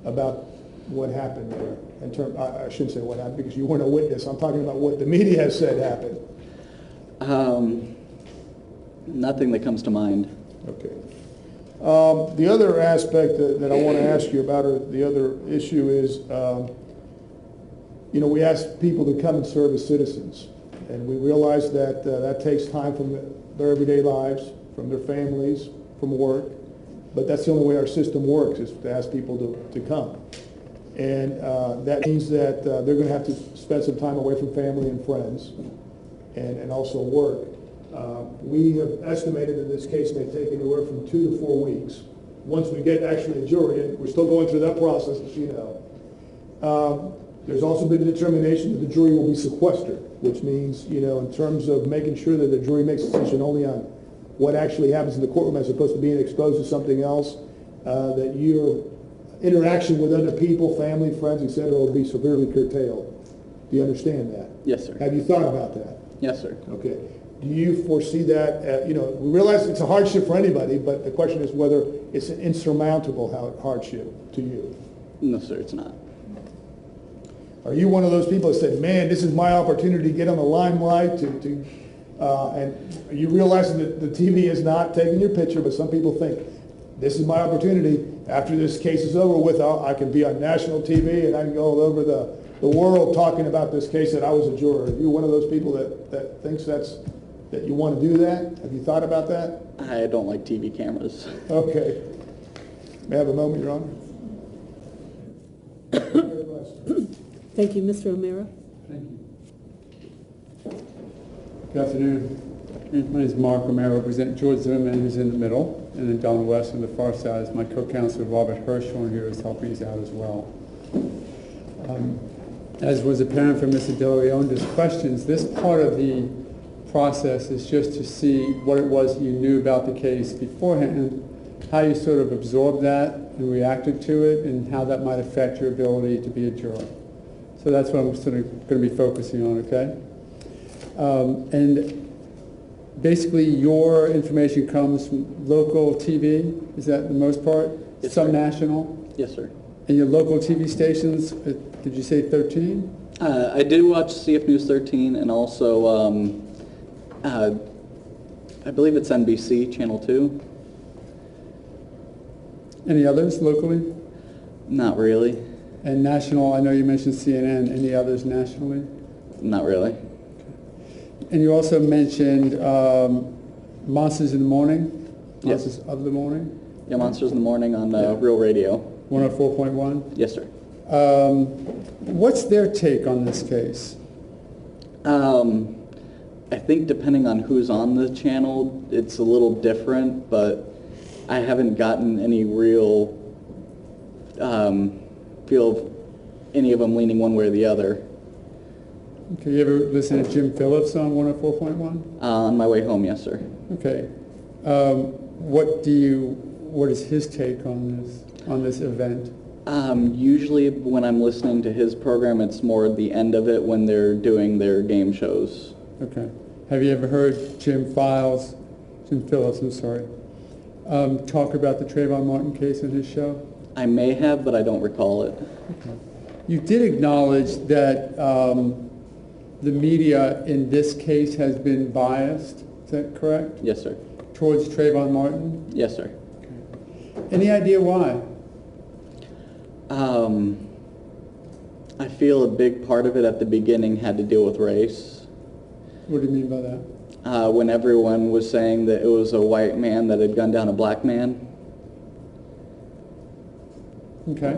about what happened there? I shouldn't say what happened because you weren't a witness. I'm talking about what the media has said happened. Nothing that comes to mind. Okay. The other aspect that I want to ask you about, or the other issue is, we ask people to come and serve as citizens. And we realize that that takes time from their everyday lives, from their families, from work. But that's the only way our system works, is to ask people to come. And that means that they're going to have to spend some time away from family and friends, and also work. We have estimated that this case may take anywhere from 2 to 4 weeks. Once we get actually a jury, and we're still going through that process, as you know. There's also been a determination that the jury will be sequestered, which means, in terms of making sure that the jury makes a decision only on what actually happens in the courtroom as opposed to being exposed to something else, that your interaction with other people, family, friends, etc., will be severely curtailed. Do you understand that? Yes, sir. Have you thought about that? Yes, sir. Okay. Do you foresee that, we realize it's a hardship for anybody, but the question is whether it's an insurmountable hardship to you. No, sir, it's not. Are you one of those people that said, man, this is my opportunity to get on the limelight, and you realize that the TV is not taking your picture, but some people think, this is my opportunity. After this case is over with, I can be on national TV and I can go all over the world talking about this case that I was a juror. Are you one of those people that thinks that you want to do that? Have you thought about that? I don't like TV cameras. Okay. May I have a moment, Your Honor? Thank you, Mr. O'Mara. Thank you. Good afternoon. My name is Mark O'Mara. I represent George Zimmerman, who's in the middle, and then Don West on the far side. Is my co-counsel Robert Hirschhorn here is helping us out as well. As was apparent from Mr. De Leon's questions, this part of the process is just to see what it was you knew about the case beforehand, how you sort of absorbed that and reacted to it, and how that might affect your ability to be a juror. So that's what I'm sort of going to be focusing on, okay? And basically your information comes from local TV, is that the most part? Yes, Some sir. National? Yes, sir. And your local TV stations, did you say 13? I did watch CF News 13 and also, I believe it's NBC, Channel 2. Any others locally? Not really. And national, I know you mentioned CNN. Any others nationally? Not really. And you also mentioned Monsters in the Morning? Yes. Monsters of the Morning? Yeah, Monsters in the Morning on Real Radio. 104.1? Yes, sir. What's their take on this case? I think depending on who's on the channel, it's a little different, but I haven't gotten any real feel of any of them leaning one way or the other. Okay, you ever listen to Jim Phillips on 104.1? On my way home, yes, sir. Okay. What is his take on this event? Usually when I'm listening to his program, it's more at the end of it when they're doing their game shows. Okay. Have you ever heard Jim Phillips, talk about the Trayvon Martin case on his show? I may have, but I don't recall it. Okay. You did acknowledge that the media in this case has been biased, is that correct? Yes, sir. Towards Trayvon Martin? Yes, sir. Okay. Any idea why? I feel a big part of it at the beginning had to deal with race. What do you mean by that? When everyone was saying that it was a white man that had gunned down a black man. Okay.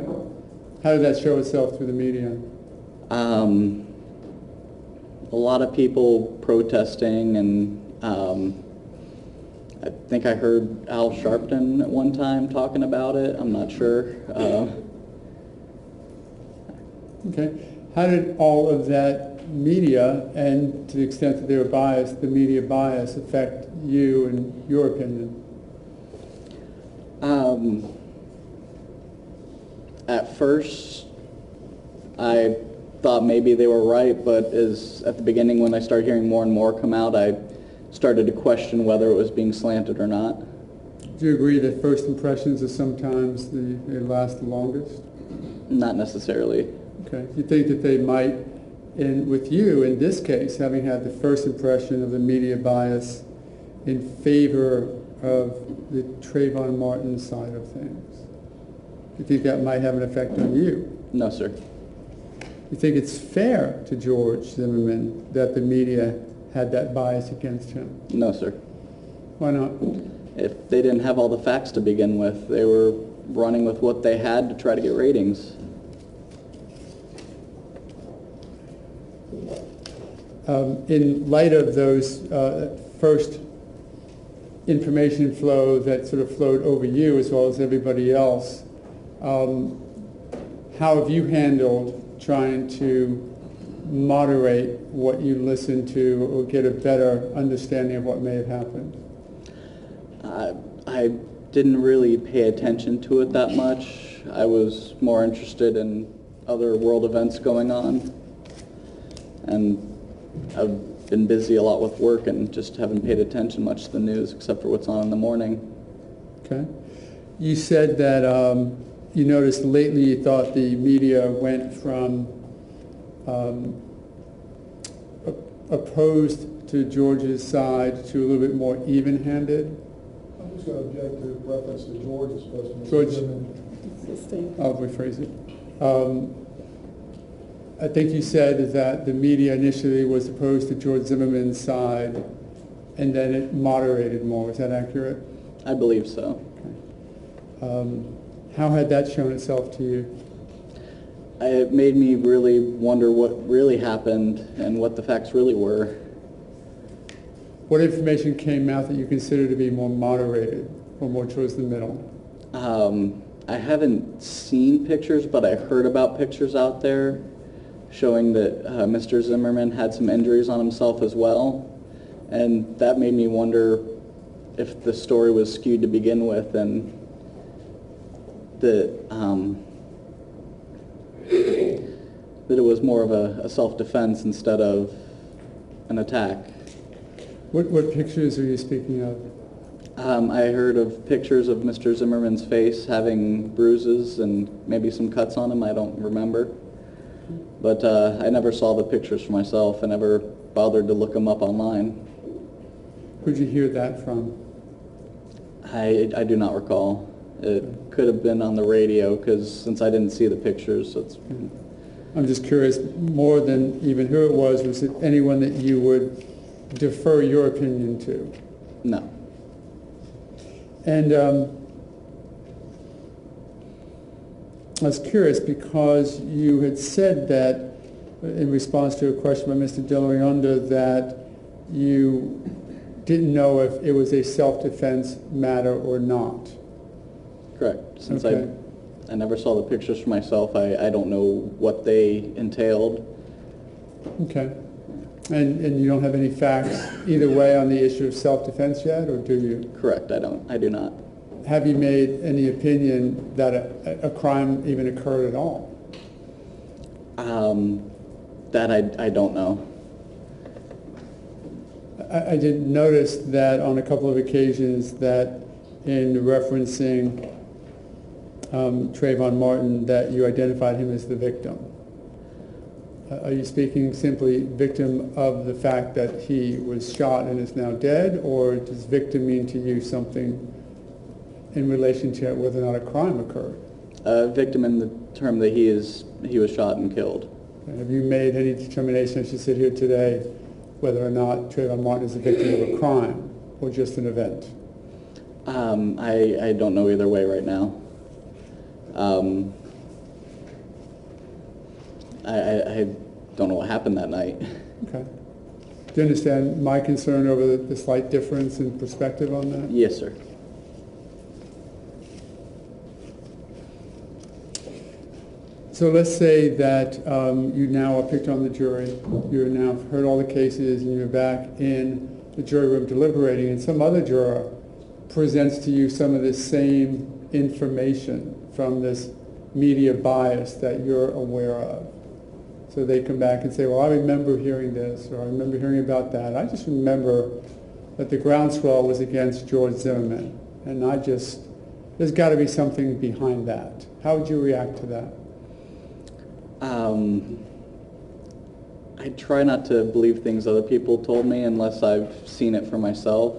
How did that show itself through the media? A lot of people protesting, and I think I heard Al Sharpton at one time talking about it. I'm not sure. Okay. How did all of that media, and to the extent that they were biased, the media bias, affect you and your opinion? At first, I thought maybe they were right, but at the beginning when I started hearing more and more come out, I started to question whether it was being slanted or not. Do you agree that first impressions are sometimes they last the longest? Not necessarily. Okay. You think that they might, with you in this case, having had the first impression of the media bias in favor of the Trayvon Martin side of things, do you think that might have an effect on you? No, sir. You think it's fair to George Zimmerman that the media had that bias against him? No, sir. Why not? If they didn't have all the facts to begin with, they were running with what they had to try to get ratings. In light of those first information flow that sort of flowed over you as well as everybody else, how have you handled trying to moderate what you listen to or get a better understanding of what may have happened? I didn't really pay attention to it that much. I was more interested in other world events going on. And I've been busy a lot with work and just haven't paid attention much to the news except for what's on in the morning. Okay. You said that you noticed lately you thought the media went from opposed to George's side to a little bit more even-handed. I'm just going to object to reference to George as opposed to Mr. George. Zimmerman. I'll rephrase it. I think you said that the media initially was opposed to George Zimmerman's side, and then it moderated more. Is that accurate? I believe so. Okay. How had that shown itself to you? It made me really wonder what really happened and what the facts really were. What information came out that you consider to be more moderated or more towards the middle? I haven't seen pictures, but I heard about pictures out there showing that Mr. Zimmerman had some injuries on himself as well. And that made me wonder if the story was skewed to begin with and that that it was more of a self-defense instead of an attack. What pictures are you speaking of? I heard of pictures of Mr. Zimmerman's face having bruises and maybe some cuts on him. I don't remember. But I never saw the pictures for myself. I never bothered to look them up online. Who'd you hear that from? I do not recall. It could have been on the radio because since I didn't see the pictures, it's... I'm just curious, more than even who it was it anyone that you would defer your opinion to? No. And I was curious because you had said that in response to a question by Mr. De Leon that you didn't know if it was a self-defense matter or not. Correct. Since Okay. I never saw the pictures for myself, I don't know what they entailed. Okay. And you don't have any facts either way on the issue of self-defense yet, or do you? Correct, I do not. Have you made any opinion that a crime even occurred at all? That I don't know. I did notice that on a couple of occasions that in referencing Trayvon Martin that you identified him as the victim. Are you speaking simply victim of the fact that he was shot and is now dead, or does victim mean to you something in relation to whether or not a crime occurred? Victim in the term that he was shot and killed. Have you made any determination as you sit here today whether or not Trayvon Martin is a victim of a crime or just an event? I don't know either way right now. I don't know what happened that night. Okay. Do you understand my concern over the slight difference in perspective on that? Yes, sir. So let's say that you now are picked on the jury, you've now heard all the cases, and you're back in the jury room deliberating, and some other juror presents to you some of this same information from this media bias that you're aware of. So they come back and say, well, I remember hearing this, or I remember hearing about that. I just remember that the groundswell was against George Zimmerman, and there's got to be something behind that. How would you react to that? I try not to believe things other people told me unless I've seen it for myself.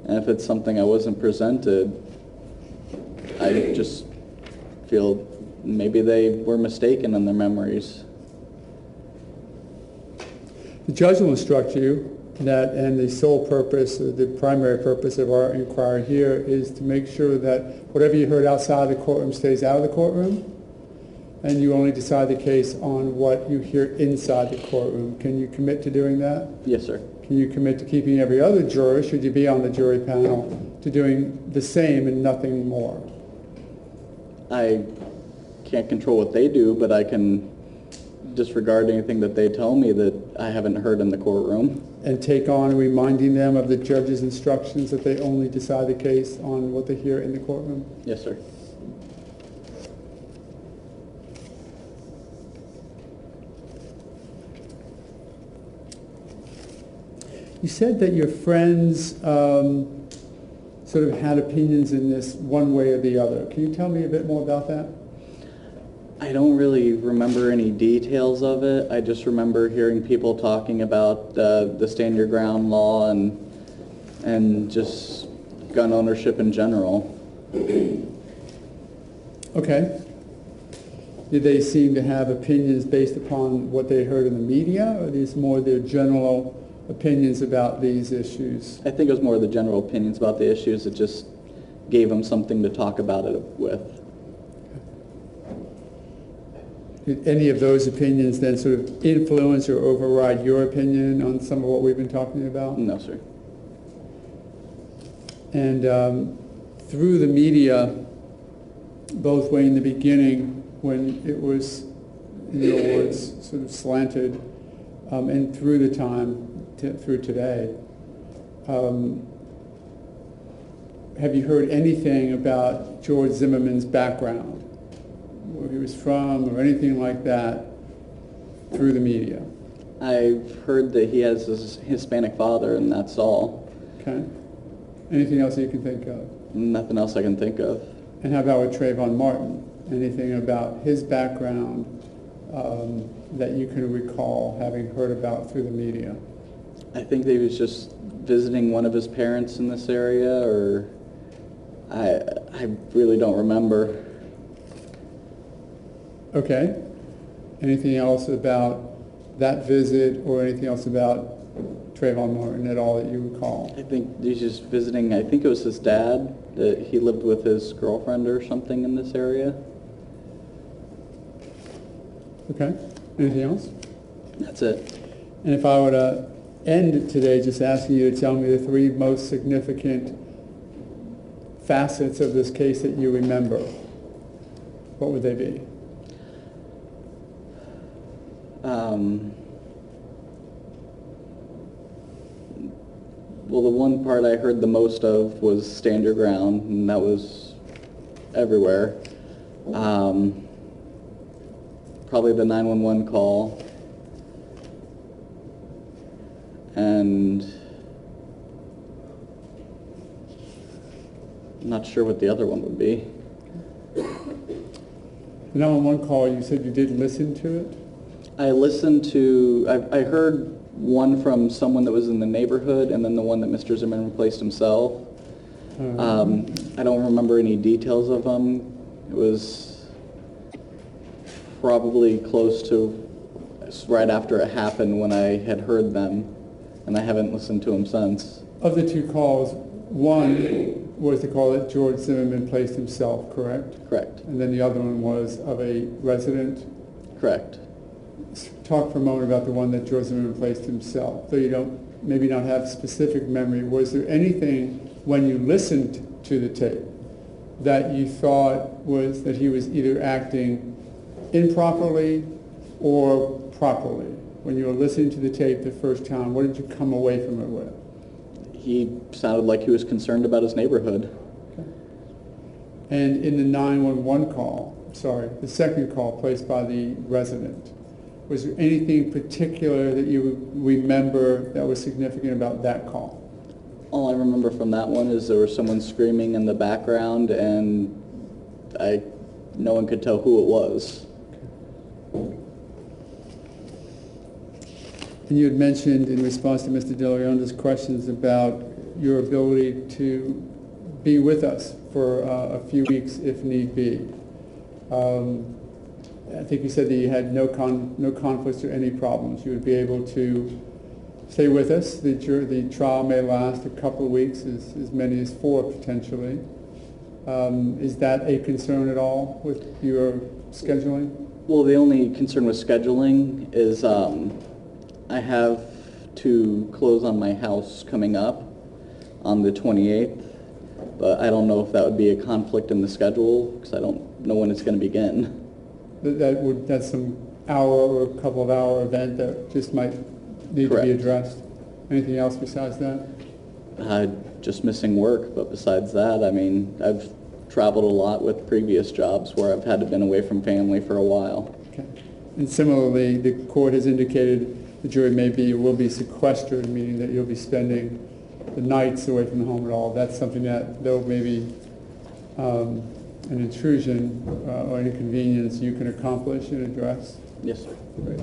And if it's something I wasn't presented, I just feel maybe they were mistaken in their memories. The judge will instruct you that, and the sole purpose, the primary purpose of our inquiry here is to make sure that whatever you heard outside the courtroom stays out of the courtroom, and you only decide the case on what you hear inside the courtroom. Can you commit to doing that? Yes, sir. Can you commit to keeping every other juror, should you be on the jury panel, to doing the same and nothing more? I can't control what they do, but I can disregard anything that they tell me that I haven't heard in the courtroom. And take on reminding them of the judge's instructions that they only decide the case on what they hear in the courtroom? Yes, sir. You said that your friends sort of had opinions in this one way or the other. Can you tell me a bit more about that? I don't really remember any details of it. I just remember hearing people talking about the Stand Your Ground law and just gun ownership in general. Okay. Did they seem to have opinions based upon what they heard in the media, or are these more their general opinions about these issues? I think it was more the general opinions about the issues. It just gave them something to talk about it with. Did any of those opinions then sort of influence or override your opinion on some of what we've been talking about? No, sir. And through the media, both way in the beginning when it was, in your words, sort of slanted, and through the time, through today, have you heard anything about George Zimmerman's background, where he was from, or anything like that through the media? I've heard that he has a Hispanic father, and that's all. Okay. Anything else you can think of? Nothing else I can think of. And how about with Trayvon Martin? Anything about his background that you can recall having heard about through the media? I think that he was just visiting one of his parents in this area, or I really don't remember. Okay. Anything else about that visit or anything else about Trayvon Martin at all that you recall? I think he's just visiting, I think it was his dad, that he lived with his girlfriend or something in this area. Okay. Anything else? That's it. And if I were to end today just asking you to tell me the three most significant facets of this case that you remember, what would they be? Well, the one part I heard the most of was Stand Your Ground, and that was everywhere. Probably the 911 call, and I'm not sure what the other one would be. The 911 call, you said you did listen to it? I listened to, I heard one from someone that was in the neighborhood, and then the one that Mr. Zimmerman replaced himself. I don't remember any details of them. It was probably close to right after it happened when I had heard them. and I haven't listened to him since. Of the two calls, one was the call that George Zimmerman placed himself, correct? Correct. And then the other one was of a resident. Correct. Talk for a moment about the one that George Zimmerman placed himself, though you don't maybe not have specific memory. Was there anything when you listened to the tape that you thought was that he was either acting improperly or properly? When you were listening to the tape the first time, what did you come away from it with? He sounded like he was concerned about his neighborhood. Okay. And in the 911 call, sorry, the second call placed by the resident, was there anything particular that you remember that was significant about that call? All I remember from that one is there was someone screaming in the background, and no one could tell who it was. And you had mentioned in response to Mr. De Leon's questions about your ability to be with us for a few weeks if need be. I think you said that you had no conflicts or any problems. You would be able to stay with us. The trial may last a couple of weeks, as many as 4 potentially. Is that a concern at all with your scheduling? Well, the only concern with scheduling is I have to close on my house coming up on the 28th, but I don't know if that would be a conflict in the schedule because I don't know when it's going to begin. That's some hour or a couple of hour event that just might need Correct. to be addressed. Anything else besides that? Just missing work, but besides that, I mean, I've traveled a lot with previous jobs where I've had to been away from family for a while. Okay. And similarly, the court has indicated the jury will be sequestered, meaning that you'll be spending the nights away from the home at all. That's something that, though maybe an intrusion or an inconvenience, you can accomplish and address. Yes, sir. Great.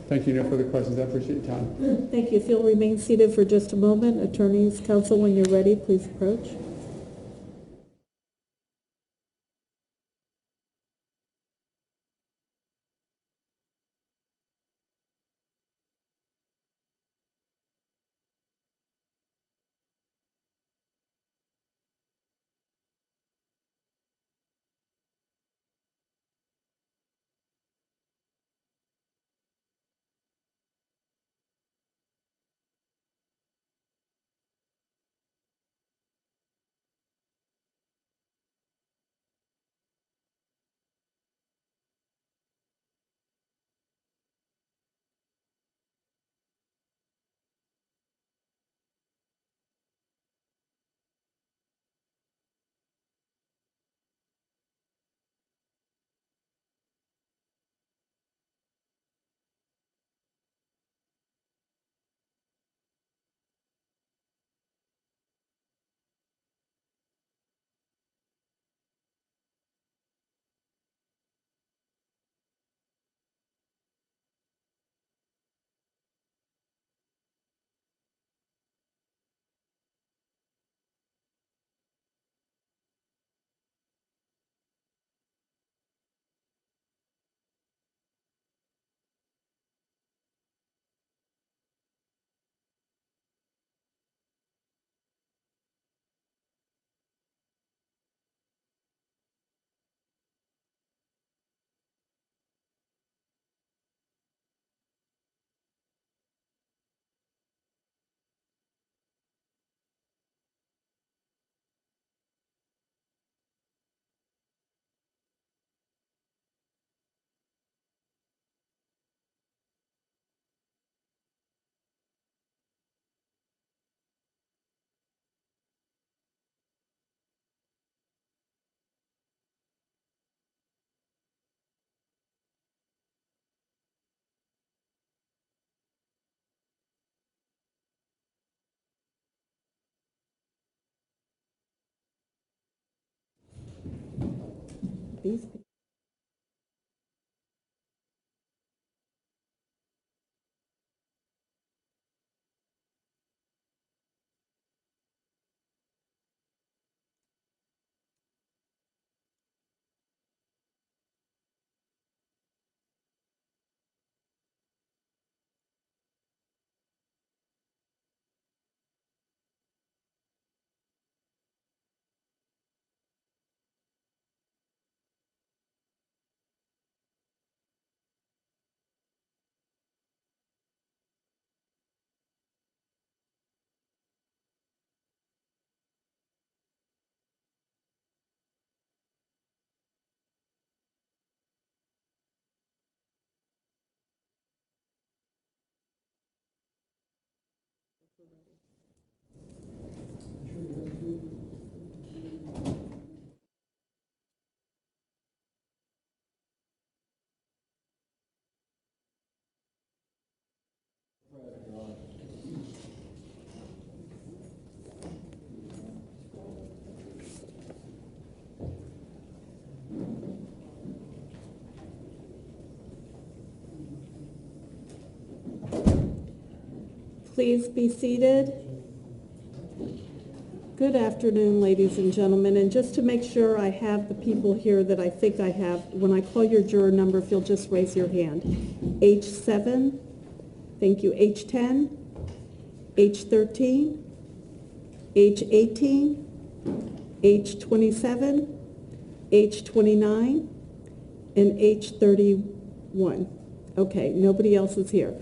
Thank you. No further questions. I appreciate your time. Thank you. If you'll remain seated for just a moment. Attorneys, counsel, when you're ready, please approach. These please be seated. Good afternoon, ladies and gentlemen. And just to make sure I have the people here that I think I have, when I call your juror number, if you'll just raise your hand. H7, thank you, H10, H13, H18, H27, H29, and H31. Okay, nobody else is here.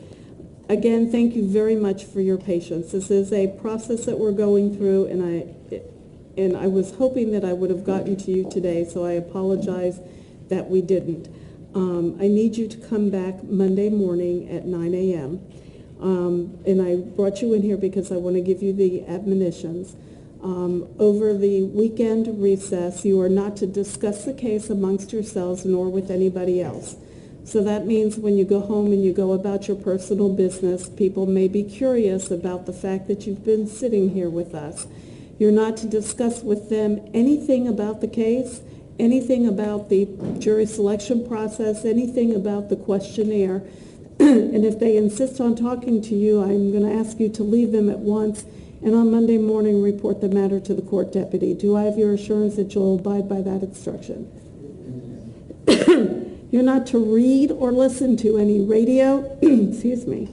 Again, thank you very much for your patience. This is a process that we're going through, and I was hoping that I would have gotten to you today, so I apologize that we didn't. I need you to come back Monday morning at 9 a.m. And I brought you in here because I want to give you the admonitions. Over the weekend recess, you are not to discuss the case amongst yourselves nor with anybody else. So that means when you go home and you go about your personal business, people may be curious about the fact that you've been sitting here with us. You're not to discuss with them anything about the case, anything about the jury selection process, anything about the questionnaire. And if they insist on talking to you, I'm going to ask you to leave them at once and on Monday morning report the matter to the court deputy. Do I have your assurance that you'll abide by that instruction? You're not to read or listen to any radio, excuse me,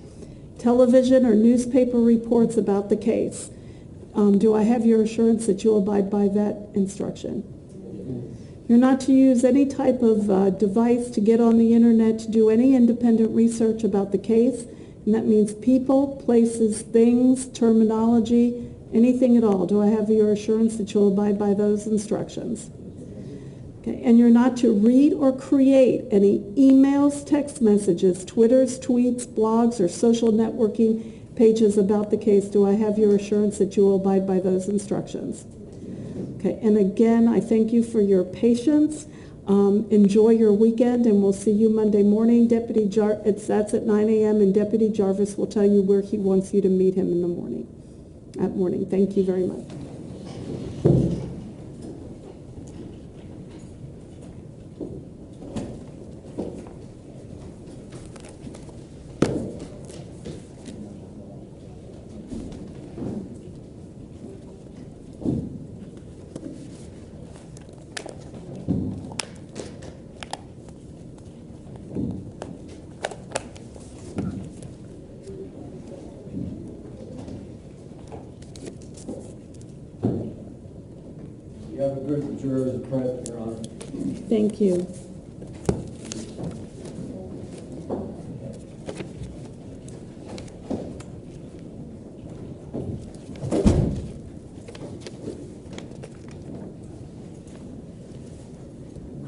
television or newspaper reports about the case. Do I have your assurance that you'll abide by that instruction? You're not to use any type of device to get on the internet to do any independent research about the case. And that means people, places, things, terminology, anything at all. Do I have your assurance that you'll abide by those instructions? Okay. And you're not to read or create any emails, text messages, Twitters, tweets, blogs, or social networking pages about the case. Do I have your assurance that you will abide by those instructions? Okay. And again, I thank you for your patience. Enjoy your weekend, and we'll see you Monday morning. That's at 9 a.m., and Deputy Jarvis will tell you where he wants you to meet him in the morning. At morning. Thank you very much. You have a group of jurors present, Your Honor. Thank you.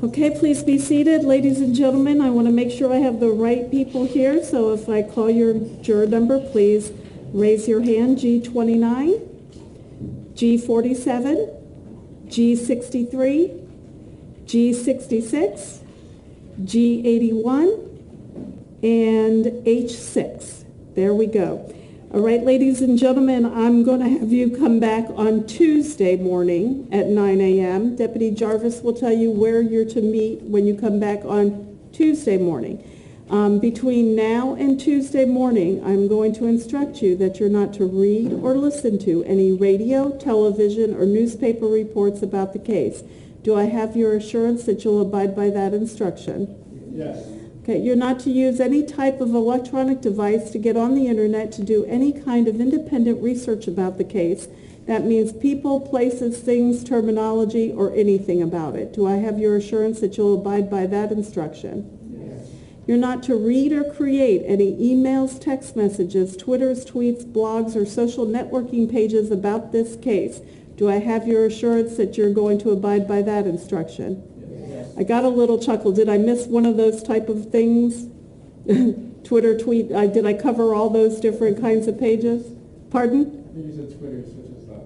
Okay, please be seated. Ladies and gentlemen, I want to make sure I have the right people here, so if I call your juror number, please raise your hand. G29, G47, G63, G66, G81, and H6. There we go. All right, ladies and gentlemen, I'm going to have you come back on Tuesday morning at 9 a.m. Deputy Jarvis will tell you where you're to meet when you come back on Tuesday morning. Between now and Tuesday morning, I'm going to instruct you that you're not to read or listen to any radio, television, or newspaper reports about the case. Do I have your assurance that you'll abide by that instruction? Yes. Okay, you're not to use any type of electronic device to get on the internet to do any kind of independent research about the case. That means people, places, things, terminology, or anything about it. Do I have your assurance that you'll abide by that instruction? You're not to read or create any emails, text messages, Twitters, tweets, blogs, or social networking pages about this case. Do I have your assurance that you're going to abide by that instruction? Yes. I got a little chuckle. Did I miss one of those type of things? Twitter, tweet. Did I cover all those different kinds of pages? Pardon? You said Twitter, such as that.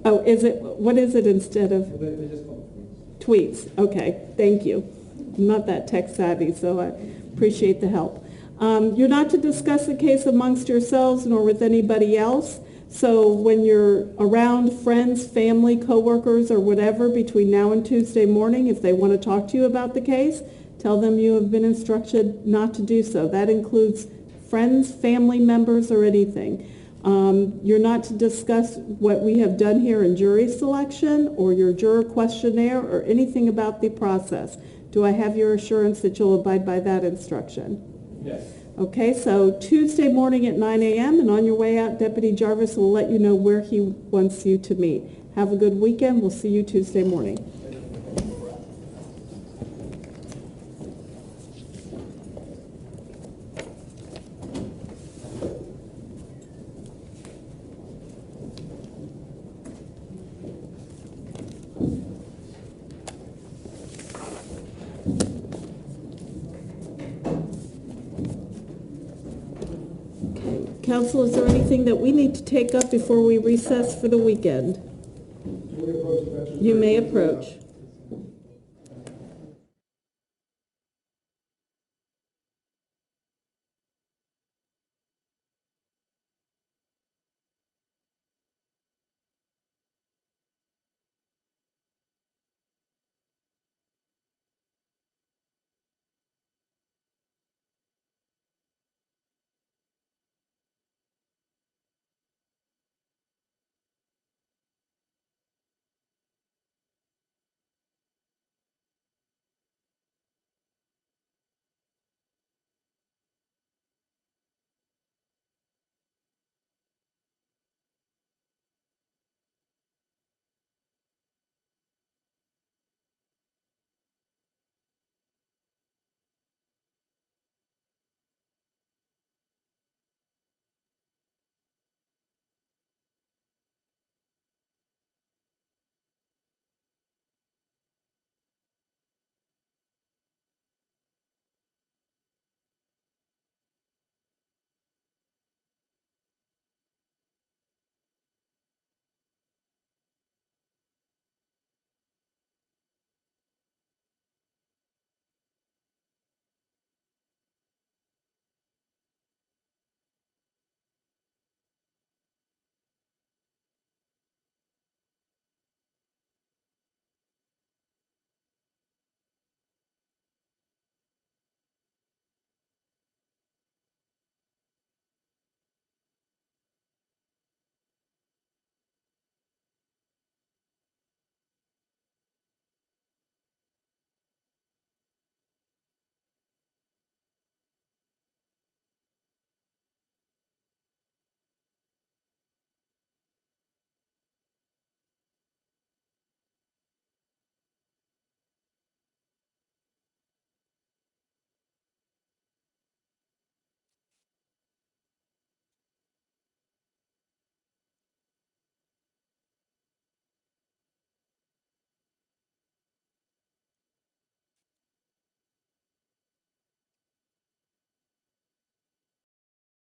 Oh, is it? What is it instead of? They just call it Tweets. Okay, thank you. I'm not that tech savvy, so I appreciate the help. You're not to discuss the case amongst yourselves nor with anybody else. So when you're around friends, family, coworkers, or whatever between now and Tuesday morning, if they want to talk to you about the case, tell them you have been instructed not to do so. That includes friends, family members, or anything. You're not to discuss what we have done here in jury selection or your juror questionnaire or anything about the process. Do I have your assurance that you'll abide by that instruction? Yes. Okay, so Tuesday morning at 9 a.m. and on your way out, Deputy Jarvis will let you know where he wants you to meet. Have a good weekend. We'll see you Tuesday morning. Council, is there anything that we need to take up before we recess for the weekend? Can we approach the benches? You may approach.